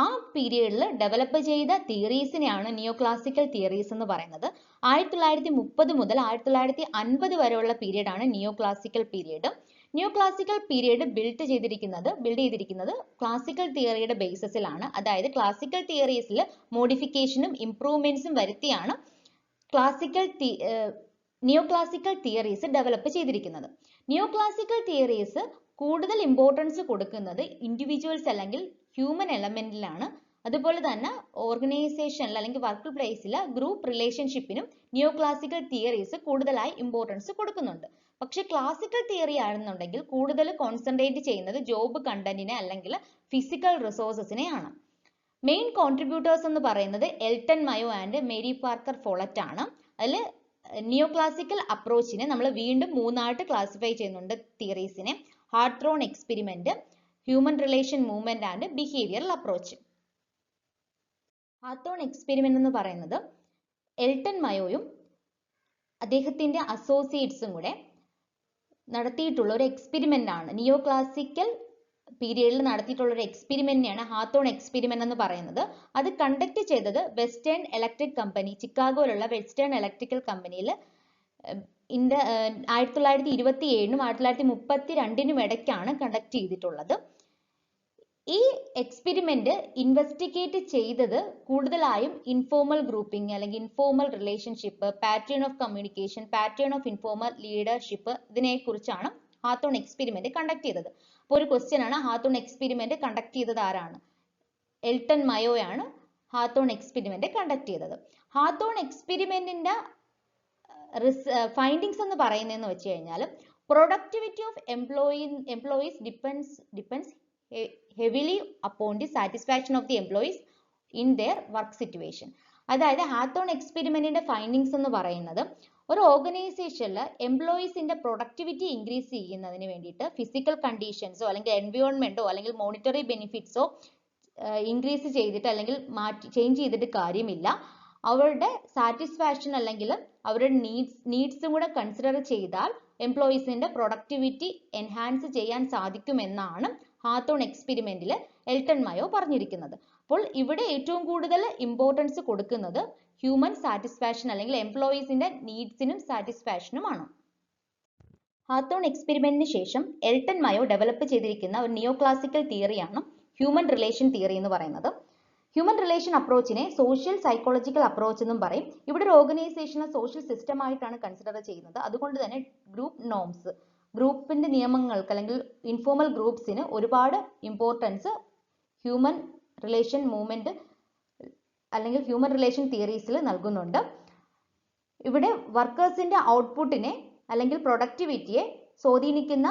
ആ പീരിയഡിൽ ഡെവലപ്പ് ചെയ്ത തിയറീസിനെയാണ് നിയോ ക്ലാസിക്കൽ തിയറീസ് എന്ന് പറയുന്നത്. 1930 മുതൽ 1950 വരെയുള്ള പീരിയഡ് ആണ് neo classical period. Neo classical period build ചെയ്തിരിക്കുന്നത് ക്ലാസിക്കൽ തിയറിയുടെ ബേസിസിലാണ്. അതായത് ക്ലാസിക്കൽ തിയറീസിൽ മോഡിഫിക്കേഷനും ഇംപ്രൂവ്മെന്റ്സും വരുത്തിയാണ് നിയോ ക്ലാസിക്കൽ തിയറീസ് ഡെവലപ്പ് ചെയ്തിരിക്കുന്നത്. നിയോ ക്ലാസിക്കൽ തിയറീസ് കൂടുതൽ ഇമ്പോർട്ടൻസ് കൊടുക്കുന്നത് ഇൻഡിവിജ്വൽസ് അല്ലെങ്കിൽ ഹ്യൂമൻ എലമെന്റിലാണ്. അതുപോലെ തന്നെ ഓർഗനൈസേഷനിൽ അല്ലെങ്കിൽ വർക്ക് പ്ലേസിൽ ഗ്രൂപ്പ് റിലേഷൻഷിപ്പിനും നിയോ ക്ലാസിക്കൽ തിയറീസ് കൂടുതലായി ഇമ്പോർട്ടൻസ് കൊടുക്കുന്നുണ്ട്. പക്ഷെ ക്ലാസിക്കൽ തിയറി ആണെന്നുണ്ടെങ്കിൽ കൂടുതൽ കോൺസെൻട്രേറ്റ് ചെയ്യുന്നത് ജോബ് കണ്ടന്റിനെ അല്ലെങ്കിൽ ഫിസിക്കൽ റിസോഴ്സസിനെയാണ്. മെയിൻ കോൺട്രിബ്യൂട്ടേഴ്സ് എന്ന് പറയുന്നത് Elton Mayo and Mary Parker Follett ആണ്. അതിൽ നിയോ ക്ലാസിക്കൽ അപ്രോച്ചിനെ നമ്മൾ വീണ്ടും മൂന്നായിട്ട് ക്ലാസിഫൈ ചെയ്യുന്നുണ്ട് തിയറീസിനെ: Hawthorne experiment, human relation movement and behavioural approach. Hawthorne experiment എന്ന് പറയുന്നത് എൽട്ടൺ മയോയും അദ്ദേഹത്തിന്റെ അസോസിയേറ്റ്സും കൂടെ നടത്തിയിട്ടുള്ള ഒരു എക്സ്പെരിമെന്റ് ആണ്. നിയോ ക്ലാസിക്കൽ പീരിയഡിൽ നടത്തിയിട്ടുള്ള ഒരു എക്സ്പെരിമെന്റിനെയാണ് ഹാർട്ട്റോൺ എക്സ്പെരിമെന്റ് എന്ന് പറയുന്നത്. അത് കണ്ടക്ട് ചെയ്തത് വെസ്റ്റേൺ ഇലക്ട്രിക് കമ്പനി, ചിക്കാഗോയിലുള്ള വെസ്റ്റേൺ ഇലക്ട്രിക്കൽ കമ്പനിയിൽ 1927നും 1932നും ഇടയ്ക്കാണ് കണ്ടക്ട് ചെയ്തിട്ടുള്ളത്. ഈ എക്സ്പെരിമെന്റ് ഇൻവെസ്റ്റിഗേറ്റ് ചെയ്തത് കൂടുതലായും ഇൻഫോർമൽ ഗ്രൂപ്പിംഗ് അല്ലെങ്കിൽ informal relationship, pattern of communication, pattern of informal leadership, ഇതിനെ കുറിച്ചാണ് ഹാർട്ട്റോൺ എക്സ്പെരിമെന്റ് കണ്ടക്ട് ചെയ്തത്. അപ്പോൾ ഒരു ക്വസ്റ്റ്യൻ ആണ്, ഹാർട്ട്റോൺ എക്സ്പെരിമെന്റ് കണ്ടക്ട് ചെയ്തത് ആരാണ്? എൽട്ടൺ മയോയാണ് ഹാത്തോൺ എക്സ്പെരിമെന്റ് കണ്ടക്ട് ചെയ്തത്. ഹാത്തോൺ എക്സ്പെരിമെന്റിന്റെ ഫൈൻഡിങ്സ് എന്ന് പറയുന്നതെന്ന് വെച്ച് കഴിഞ്ഞാൽ productivity of employees depends heavily upon the satisfaction of the employees in there work situation. അതായത് ഹാത്തോൺ എക്സ്പെരിമെന്റിന്റെ ഫൈൻഡിങ്സ് എന്ന് പറയുന്നത് ഒരു ഓർഗനൈസേഷനിൽ എംപ്ലോയീസിന്റെ പ്രൊഡക്ടിവിറ്റി ഇൻക്രീസ് ചെയ്യുന്നതിന് വേണ്ടിയിട്ട് ഫിസിക്കൽ കണ്ടീഷൻസോ അല്ലെങ്കിൽ എൻവയോൺമെന്റോ അല്ലെങ്കിൽ മോണിറ്ററി ബെനിഫിറ്റ്സോ ഇൻക്രീസ് ചെയ്തിട്ട് അല്ലെങ്കിൽ ചേഞ്ച് ചെയ്തിട്ട് കാര്യമില്ല. അവരുടെ സാറ്റിസ്ഫാക്ഷൻ അല്ലെങ്കിൽ അവരുടെ നീഡ്സും കൂടെ കൺസിഡർ ചെയ്താൽ എംപ്ലോയീസിന്റെ പ്രൊഡക്ടിവിറ്റി എൻഹാൻസ് ചെയ്യാൻ സാധിക്കുമെന്നാണ് ഹാത്തോൺ എക്സ്പെരിമെന്റിൽ എൽട്ടൺ മയോ പറഞ്ഞിരിക്കുന്നത്. അപ്പോൾ ഇവിടെ ഏറ്റവും കൂടുതൽ ഇമ്പോർട്ടൻസ് കൊടുക്കുന്നത് ഹ്യൂമൻ സാറ്റിസ്ഫാക്ഷൻ അല്ലെങ്കിൽ എംപ്ലോയീസിന്റെ നീഡ്സിനും സാറ്റിസ്ഫാക്ഷനുമാണ്. ഹാത്തോൺ എക്സ്പെരിമെന്റിന് ശേഷം എൽട്ടൺ മയോ ഡെവലപ്പ് ചെയ്തിരിക്കുന്ന ഒരു നിയോ ക്ലാസിക്കൽ തിയറിയാണ് ഹ്യൂമൻ റിലേഷൻ തിയറി എന്ന് പറയുന്നത്. ഹ്യൂമൻ റിലേഷൻ അപ്രോച്ചിനെ സോഷ്യൽ സൈക്കോളജിക്കൽ അപ്രോച്ച് എന്നും പറയും. ഇവിടെ ഒരു ഓർഗനൈസേഷനെ സോഷ്യൽ സിസ്റ്റം ആയിട്ടാണ് കൺസിഡർ ചെയ്യുന്നത്. അതുകൊണ്ട് തന്നെ ഗ്രൂപ്പ് നോംസ്, ഗ്രൂപ്പിന്റെ നിയമങ്ങൾക്ക് അല്ലെങ്കിൽ ഇൻഫോർമൽ ഗ്രൂപ്പ്സിന് ഒരുപാട് ഇമ്പോർട്ടൻസ് ഹ്യൂമൻ റിലേഷൻ മൂവ്മെന്റ് അല്ലെങ്കിൽ ഹ്യൂമൻ റിലേഷൻ തിയറീസിൽ നൽകുന്നുണ്ട്. ഇവിടെ വർക്കേഴ്സിന്റെ ഔട്ട്പുട്ടിനെ അല്ലെങ്കിൽ പ്രൊഡക്ടിവിറ്റിയെ സ്വാധീനിക്കുന്ന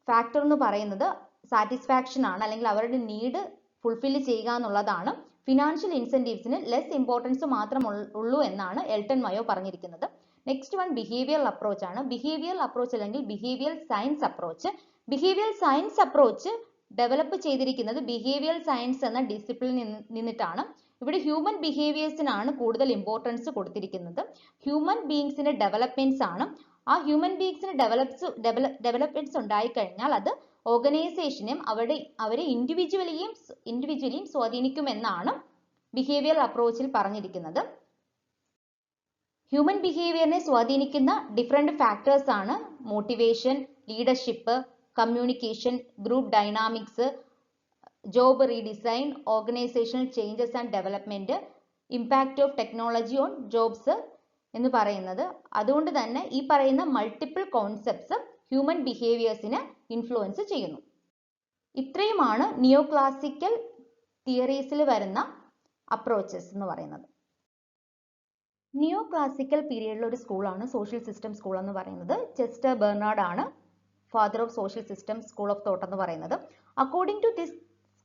ഫാക്ടർ എന്ന് പറയുന്നത് സാറ്റിസ്ഫാക്ഷൻ ആണ്, അല്ലെങ്കിൽ അവരുടെ നീഡ് ഫുൾഫിൽ ചെയ്യുക എന്നുള്ളതാണ്. ഫിനാൻഷ്യൽ ഇൻസെന്റീവ്സിന് ലെസ് ഇമ്പോർട്ടൻസ് മാത്രം ഉള്ളൂ എന്നാണ് എൽട്ടൺ മയോ പറഞ്ഞിരിക്കുന്നത്. നെക്സ്റ്റ് വൺ ബിഹേവിയറൽ അപ്രോച്ച് ആണ്. ബിഹേവിയറൽ അപ്രോച്ച് അല്ലെങ്കിൽ behavioural science approach. Behavioural science approach develop ചെയ്തിരിക്കുന്നത് ബിഹേവിയറൽ സയൻസ് എന്ന ഡിസിപ്ലിനിൽ നിന്നിട്ടാണ്. ഇവിടെ ഹ്യൂമൻ ബിഹേവിയേഴ്സിനാണ് കൂടുതൽ ഇമ്പോർട്ടൻസ് കൊടുത്തിരിക്കുന്നത്. ഹ്യൂമൻ ബീയിങ്സിന്റെ ഡെവലപ്മെന്റ്സ് ആണ്. ആ ഹ്യൂമൻ ബീയിങ്സിന് ഡെവലപ്മെന്റ്സ് ഉണ്ടായിക്കഴിഞ്ഞാൽ അത് ഓർഗനൈസേഷനും അവരെ ഇൻഡിവിജ്വലിയും സ്വാധീനിക്കുമെന്നാണ് ബിഹേവിയറൽ അപ്രോച്ചിൽ പറഞ്ഞിരിക്കുന്നത്. ഹ്യൂമൻ ബിഹേവിയറിനെ സ്വാധീനിക്കുന്ന ഡിഫറെന്റ് ഫാക്ടേഴ്സ് ആണ് motivation, leadership, communication, group dynamics, job redesign, organisational changes and development, impact of technology on jobs എന്ന് പറയുന്നത്. അതുകൊണ്ട് തന്നെ ഈ പറയുന്ന മൾട്ടിപ്പിൾ കോൺസെപ്റ്റ്സ് ഹ്യൂമൻ ബിഹേവിയേഴ്സിനെ ഇൻഫ്ലുവൻസ് ചെയ്യുന്നു. ഇത്രയുമാണ് നിയോ ക്ലാസിക്കൽ തിയറീസിൽ വരുന്ന അപ്രോച്ചസ് എന്ന് പറയുന്നത്. നിയോ ക്ലാസിക്കൽ പീരിയഡിൽ ഒരു സ്കൂളാണ് സോഷ്യൽ സിസ്റ്റം സ്കൂൾ എന്ന് പറയുന്നത്. ചെസ്റ്റർ ബെർണാഡ് ആണ് father of social system school of thought എന്ന് പറയുന്നത്. According to this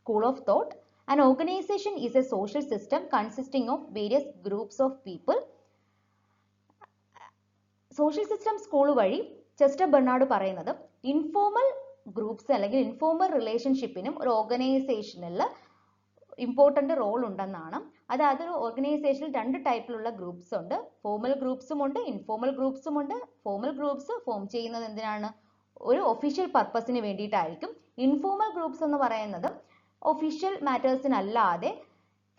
school of thought, an organization is a social system consisting of various groups of people. Social system school വഴി Chester Bernard പറയുന്നത് informal groups അല്ലെങ്കിൽ informal റിലേഷൻഷിപ്പിനും ഒരു ഓർഗനൈസേഷനിൽ important role ഉണ്ടെന്നാണ്. അതായത് ഒരു ഓർഗനൈസേഷനിൽ രണ്ട് ടൈപ്പിലുള്ള ഗ്രൂപ്പ്സ് ഉണ്ട്. ഫോർമൽ ഗ്രൂപ്പ്സും ഉണ്ട്, ഇൻഫോർമൽ ഗ്രൂപ്പ്സും ഉണ്ട്. ഫോർമൽ ഗ്രൂപ്പ്സ് ഫോം ചെയ്യുന്നത് എന്തിനാണ്? ഒരു ഒഫീഷ്യൽ പർപ്പസിന് വേണ്ടിയിട്ടായിരിക്കും. ഇൻഫോർമൽ ഗ്രൂപ്പ്സ് എന്ന് പറയുന്നത് ഒഫീഷ്യൽ മാറ്റേഴ്സിനല്ലാതെ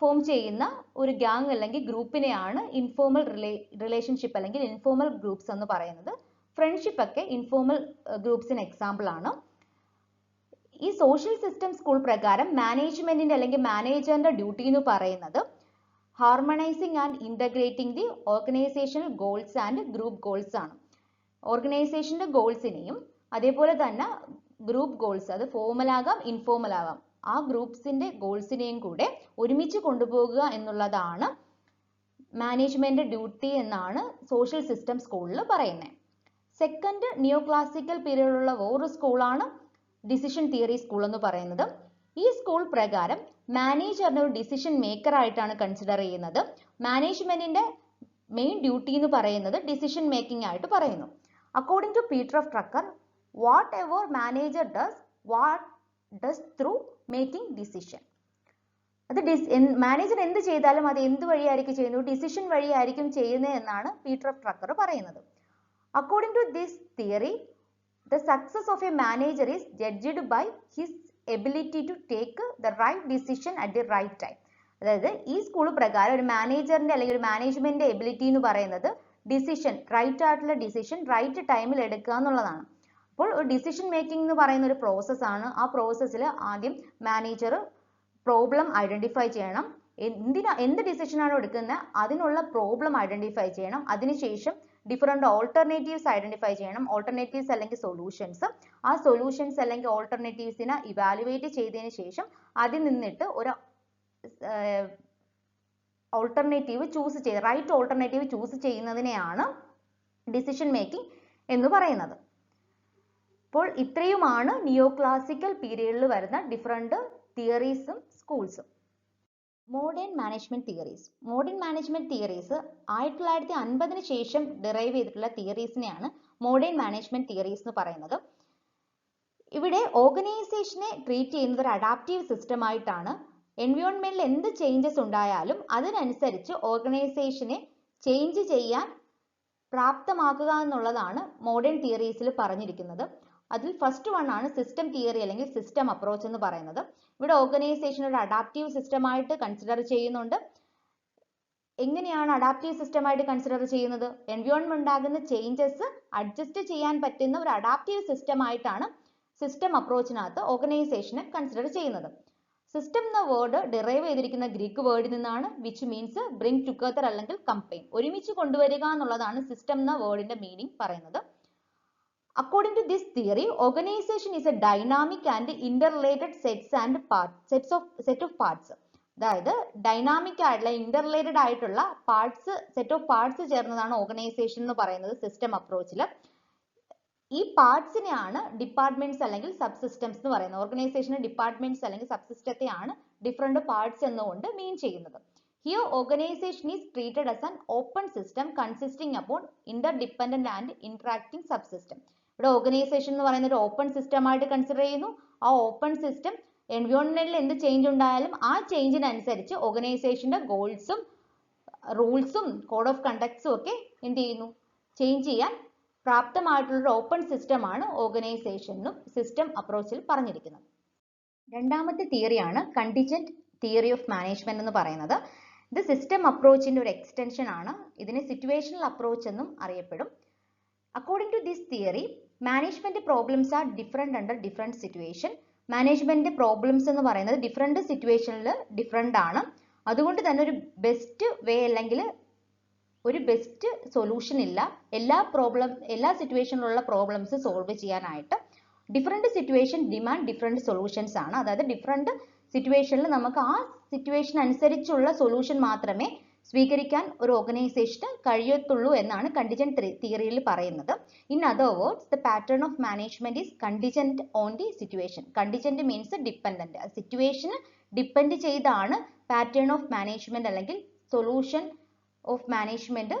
ഫോം ചെയ്യുന്ന ഒരു ഗ്യാങ് അല്ലെങ്കിൽ ഗ്രൂപ്പിനെയാണ് ഇൻഫോർമൽ റിലേഷൻഷിപ്പ് അല്ലെങ്കിൽ ഇൻഫോർമൽ ഗ്രൂപ്പ്സ് എന്ന് പറയുന്നത്. ഫ്രണ്ട്ഷിപ്പ് ഒക്കെ ഇൻഫോർമൽ ഗ്രൂപ്പ്സിന് എക്സാമ്പിൾ ആണ്. ഈ സോഷ്യൽ സിസ്റ്റം സ്കൂൾ പ്രകാരം മാനേജ്മെന്റിന്റെ അല്ലെങ്കിൽ മാനേജറിന്റെ ഡ്യൂട്ടി എന്ന് പറയുന്നത് harmonising and integrating the organisational goals and group goals ആണ്. ഓർഗനൈസേഷന്റെ ഗോൾസിനെയും അതേപോലെ തന്നെ ഗ്രൂപ്പ് ഗോൾസ്, അത് ഫോർമൽ ആകാം ഇൻഫോർമൽ ആകാം, ആ ഗ്രൂപ്പ്സിന്റെ ഗോൾസിനെയും കൂടെ ഒരുമിച്ച് കൊണ്ടുപോകുക എന്നുള്ളതാണ് മാനേജ്മെന്റ് ഡ്യൂട്ടി എന്നാണ് സോഷ്യൽ സിസ്റ്റം സ്കൂളിൽ പറയുന്നത്. സെക്കൻഡ് നിയോ ക്ലാസിക്കൽ പീരീഡിലുള്ള വേറൊരു സ്കൂളാണ് ഡിസിഷൻ തിയറി സ്കൂൾ എന്ന് പറയുന്നത്. ഈ സ്കൂൾ പ്രകാരം മാനേജറിനെ ഒരു ഡിസിഷൻ മേക്കർ ആയിട്ടാണ് കൺസിഡർ ചെയ്യുന്നത്. മാനേജ്മെന്റിന്റെ മെയിൻ ഡ്യൂട്ടി എന്ന് പറയുന്നത് ഡിസിഷൻ മേക്കിംഗ് ആയിട്ട് പറയുന്നു. According to Peter F Drucker, whatever manager does through making decision. അത് മാനേജർ എന്ത് ചെയ്താലും അത് എന്ത് വഴിയായിരിക്കും ചെയ്യുന്നത്? ഡിസിഷൻ വഴിയായിരിക്കും ചെയ്യുന്നത് എന്നാണ് പീറ്റർ ഓഫ് ട്രക്കർ പറയുന്നത്. According to this theory, the success of a manager is judged by his ability to take the right decision at the right time. അതായത് ഈ സ്കൂൾ പ്രകാരം ഒരു മാനേജറിന്റെ അല്ലെങ്കിൽ ഒരു മാനേജ്മെന്റ് എബിലിറ്റി എന്ന് പറയുന്നത് ഡിസിഷൻ, റൈറ്റ് ആയിട്ടുള്ള ഡിസിഷൻ റൈറ്റ് ടൈമിൽ എടുക്കുക എന്നുള്ളതാണ്. അപ്പോൾ ഒരു ഡിസിഷൻ മേക്കിംഗ് എന്ന് പറയുന്ന ഒരു പ്രോസസ് ആണ്. ആ പ്രോസസ്സിൽ ആദ്യം മാനേജർ പ്രോബ്ലം ഐഡന്റിഫൈ ചെയ്യണം. എന്ത് ഡിസിഷനാണോ എടുക്കുന്നത് അതിനുള്ള പ്രോബ്ലം ഐഡന്റിഫൈ ചെയ്യണം. അതിനുശേഷം ഡിഫറെന്റ് ഓൾട്ടർനേറ്റീവ്സ് ഐഡന്റിഫൈ ചെയ്യണം. ഓൾട്ടർനേറ്റീവ്സ് അല്ലെങ്കിൽ സൊല്യൂഷൻസ്, ആ സൊല്യൂഷൻസ് അല്ലെങ്കിൽ ഓൾട്ടർനേറ്റീവ്സിനെ ഇവാലുവേറ്റ് ചെയ്തതിന് ശേഷം അതിൽ നിന്നിട്ട് ഒരു ഓൾട്ടർനേറ്റീവ് ചൂസ് ചെയ്ത് റൈറ്റ് ഓൾട്ടർനേറ്റീവ് ചൂസ് ചെയ്യുന്നതിനെയാണ് ഡിസിഷൻ മേക്കിംഗ് എന്ന് പറയുന്നത്. അപ്പോൾ ഇത്രയുമാണ് നിയോ ക്ലാസിക്കൽ പീരിയഡിൽ വരുന്ന ഡിഫറെന്റ് തിയറീസും സ്കൂൾസും. Modern management theories. Modern management theories 1950 ശേഷം ഡിറൈവ് ചെയ്തിട്ടുള്ള തിയറീസിനെയാണ് മോഡേൺ മാനേജ്മെന്റ് തിയറീസ് എന്ന് പറയുന്നത്. ഇവിടെ ഓർഗനൈസേഷനെ ട്രീറ്റ് ചെയ്യുന്നത് ഒരു അഡാപ്റ്റീവ് സിസ്റ്റം ആയിട്ടാണ്. എൻവയോൺമെന്റിൽ എന്ത് ചേഞ്ചസ് ഉണ്ടായാലും അതിനനുസരിച്ച് ഓർഗനൈസേഷനെ ചേഞ്ച് ചെയ്യാൻ പ്രാപ്തമാക്കുക എന്നുള്ളതാണ് മോഡേൺ തിയറീസിൽ പറഞ്ഞിരിക്കുന്നത്. അതിൽ ഫസ്റ്റ് വൺ ആണ് സിസ്റ്റം തിയറി അല്ലെങ്കിൽ സിസ്റ്റം അപ്രോച്ച് എന്ന് പറയുന്നത്. ഇവിടെ ഓർഗനൈസേഷൻ ഒരു അഡാപ്റ്റീവ് സിസ്റ്റം ആയിട്ട് കൺസിഡർ ചെയ്യുന്നുണ്ട്. എങ്ങനെയാണ് അഡാപ്റ്റീവ് സിസ്റ്റം ആയിട്ട് കൺസിഡർ ചെയ്യുന്നത്? എൻവയോൺമെന്റ് ഉണ്ടാകുന്ന ചേഞ്ചസ് അഡ്ജസ്റ്റ് ചെയ്യാൻ പറ്റുന്ന ഒരു അഡാപ്റ്റീവ് സിസ്റ്റം ആയിട്ടാണ് സിസ്റ്റം അപ്രോച്ചിനകത്ത് ഓർഗനൈസേഷനെ കൺസിഡർ ചെയ്യുന്നത്. സിസ്റ്റം എന്ന വേർഡ് ഡിറൈവ് ചെയ്തിരിക്കുന്ന ഗ്രീക്ക് വേർഡിൽ നിന്നാണ്, വിച്ച് മീൻസ് ബ്രിങ് ടുഗദർ അല്ലെങ്കിൽ കമ്പൈൻ, ഒരുമിച്ച് കൊണ്ടുവരിക എന്നുള്ളതാണ് സിസ്റ്റം എന്ന വേർഡിന്റെ മീനിങ് പറയുന്നത്. According to this theory, organization is a dynamic and interrelated set of parts. അതായത് ഡൈനാമിക് ആയിട്ടുള്ള ഇന്റർറിലേറ്റഡ് ആയിട്ടുള്ള സെറ്റ് ഓഫ് പാർട്സ് ചേർന്നതാണ് ഓർഗനൈസേഷൻ എന്ന് പറയുന്നത് സിസ്റ്റം അപ്രോച്ചിൽ. ഈ പാർട്സിനെയാണ് ഡിപ്പാർട്ട്മെന്റ്സ് അല്ലെങ്കിൽ സബ് സിസ്റ്റംസ് എന്ന് പറയുന്നത്. ഓർഗനൈസേഷന് ഡിപ്പാർട്ട്മെന്റ്സ് അല്ലെങ്കിൽ സബ് സിസ്റ്റത്തെയാണ് ഡിഫറെന്റ് പാർട്സ് എന്നുകൊണ്ട് മീൻ ചെയ്യുന്നത്. Here, organization is treated as an open system consisting upon interdependent and interacting subsystem. ഇവിടെ ഓർഗനൈസേഷൻ എന്ന് പറയുന്ന ഒരു ഓപ്പൺ സിസ്റ്റം ആയിട്ട് കൺസിഡർ ചെയ്യുന്നു. ആ ഓപ്പൺ സിസ്റ്റം എൻവയോൺമെന്റിൽ എന്ത് ചേഞ്ച് ഉണ്ടായാലും ആ ചേഞ്ചിനനുസരിച്ച് ഓർഗനൈസേഷന്റെ ഗോൾസും റൂൾസും കോഡ് ഓഫ് കണ്ടക്ട്സും ഒക്കെ എന്ത് ചെയ്യുന്നു, ചേഞ്ച് ചെയ്യാൻ പ്രാപ്തമായിട്ടുള്ള ഓപ്പൺ സിസ്റ്റം ആണ് ഓർഗനൈസേഷനും സിസ്റ്റം അപ്രോച്ചിൽ പറഞ്ഞിരിക്കുന്നത്. രണ്ടാമത്തെ തിയറിയാണ് കണ്ടിജന്റ് തിയറി ഓഫ് മാനേജ്മെന്റ് എന്ന് പറയുന്നത്. ഇത് സിസ്റ്റം അപ്രോച്ചിന്റെ ഒരു എക്സ്റ്റൻഷൻ ആണ്. ഇതിനെ സിറ്റുവേഷണൽ അപ്രോച്ച് എന്നും അറിയപ്പെടും. According to this theory, management problems are different under different situation. Management problems എന്ന് പറയുന്നത് ഡിഫറെന്റ് സിറ്റുവേഷനിൽ ഡിഫറെന്റ് ആണ്. അതുകൊണ്ട് തന്നെ ഒരു ബെസ്റ്റ് വേ അല്ലെങ്കിൽ ഒരു ബെസ്റ്റ് സൊല്യൂഷൻ ഇല്ല. എല്ലാ സിറ്റുവേഷനിലുള്ള പ്രോബ്ലംസ് സോൾവ് ചെയ്യാനായിട്ട് different situation demand different solutions ആണ്. അതായത് ഡിഫറെന്റ് സിറ്റുവേഷനിൽ നമുക്ക് ആ സിറ്റുവേഷൻ അനുസരിച്ചുള്ള സൊല്യൂഷൻ മാത്രമേ സ്വീകരിക്കാൻ ഒരു ഓർഗനൈസേഷന് കഴിയത്തുള്ളൂ എന്നാണ് കണ്ടിജന്റ് തിയറിയിൽ പറയുന്നത്. In other words, the pattern of management is contingent on the situation. Contingent means dependent. സിറ്റുവേഷന് ഡിപ്പെൻഡ് ചെയ്താണ് പാറ്റേൺ ഓഫ് മാനേജ്മെന്റ് അല്ലെങ്കിൽ സൊല്യൂഷൻ ഓഫ് മാനേജ്മെന്റ്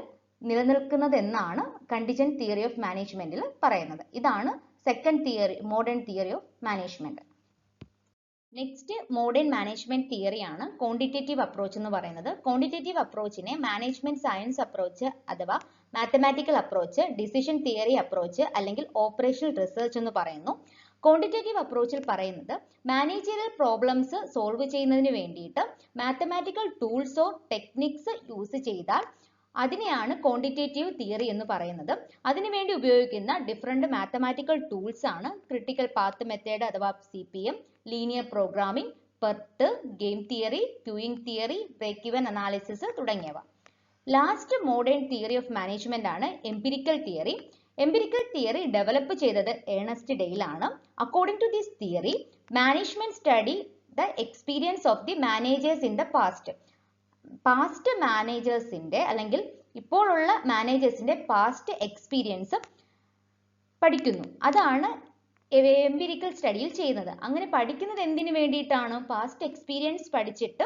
നിലനിൽക്കുന്നത് എന്നാണ് കണ്ടിജന്റ് തിയറി ഓഫ് മാനേജ്മെന്റിൽ പറയുന്നത്. ഇതാണ് second theory, modern theory of management. Next modern management തിയറിയാണ് quantitative approach എന്ന് പറയുന്നത്. ക്വാണ്ടിറ്റേറ്റീവ് അപ്രോച്ചിനെ മാനേജ്മെന്റ് സയൻസ് അപ്രോച്ച് അഥവാ mathematical approach, decision theory approach അല്ലെങ്കിൽ ഓപ്പറേഷണൽ റിസർച്ച് എന്ന് പറയുന്നു. ക്വാണ്ടിറ്റേറ്റീവ് അപ്രോച്ചിൽ പറയുന്നത് മാനേജറിയൽ പ്രോബ്ലംസ് സോൾവ് ചെയ്യുന്നതിന് വേണ്ടിയിട്ട് മാത്തമാറ്റിക്കൽ ടൂൾസോ ടെക്നിക്സ് യൂസ് ചെയ്താൽ അതിനെയാണ് ക്വാണ്ടിറ്റേറ്റീവ് തിയറി എന്ന് പറയുന്നത്. അതിനുവേണ്ടി ഉപയോഗിക്കുന്ന ഡിഫറെന്റ് മാത്തമാറ്റിക്കൽ ടൂൾസ് ആണ് ക്രിട്ടിക്കൽ പാത്ത് മെത്തേഡ് അഥവാ CPM, linear programming, PERT, game theory, queuing theory, break even analysis തുടങ്ങിയവ. Last modern theory of management ആണ് empirical theory. Empirical theory develop ചെയ്തത് ഏണസ്റ്റ് ഡെയിൽ ആണ്. According to this theory, management study the experience of the managers in the past. Past മാനേജേഴ്സിന്റെ അല്ലെങ്കിൽ ഇപ്പോഴുള്ള മാനേജേഴ്സിന്റെ past experience പഠിക്കുന്നു. അതാണ് empirical സ്റ്റഡിയിൽ ചെയ്യുന്നത്. അങ്ങനെ പഠിക്കുന്നത് എന്തിനു വേണ്ടിയിട്ടാണ്? പാസ്റ്റ് എക്സ്പീരിയൻസ് പഠിച്ചിട്ട്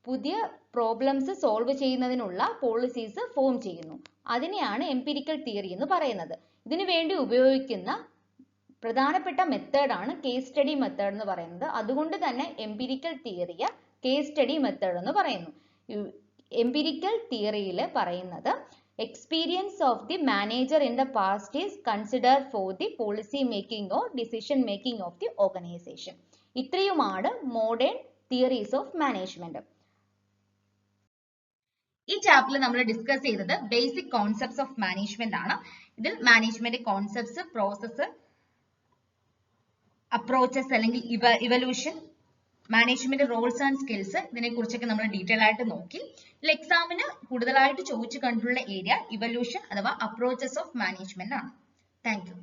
പുതിയ പ്രോബ്ലംസ് സോൾവ് ചെയ്യുന്നതിനുള്ള പോളിസീസ് ഫോം ചെയ്യുന്നു. അതിനെയാണ് എംപിരിക്കൽ തിയറി എന്ന് പറയുന്നത്. ഇതിനു വേണ്ടി ഉപയോഗിക്കുന്ന പ്രധാനപ്പെട്ട മെത്തേഡാണ് കേസ് സ്റ്റഡി മെത്തേഡ് എന്ന് പറയുന്നത്. അതുകൊണ്ട് തന്നെ എംപിരിക്കൽ തിയറിയെ കേസ് സ്റ്റഡി മെത്തേഡ് എന്ന് പറയുന്നു. എംപിരിക്കൽ തിയറിയിൽ പറയുന്നത് experience of the manager in the past is consider for the policy making or decision making of the organisation. ഇത്രയുമാണ് മോഡേൺ തിയറീസ് ഓഫ് മാനേജ്മെന്റ്. ഈ ചാപ്റ്ററിൽ നമ്മൾ ഡിസ്കസ് ചെയ്തത് ബേസിക് കോൺസെപ്റ്റ്സ് ഓഫ് മാനേജ്മെന്റ് ആണ്. ഇതിൽ മാനേജ്മെന്റ് കോൺസെപ്റ്റ്സ്, പ്രോസസ്സ്, അപ്രോച്ചസ് അല്ലെങ്കിൽ evolution, management roles and skills, ഇതിനെ കുറിച്ചൊക്കെ നമ്മൾ ഡീറ്റെയിൽ ആയിട്ട് നോക്കി. ഇതിൽ എക്സാമിന് കൂടുതലായിട്ട് ചോദിച്ചു കണ്ടിട്ടുള്ള ഏരിയ ഇവല്യൂഷൻ അഥവാ അപ്രോച്ചസ് ഓഫ് മാനേജ്മെന്റ് ആണ്. Thank you.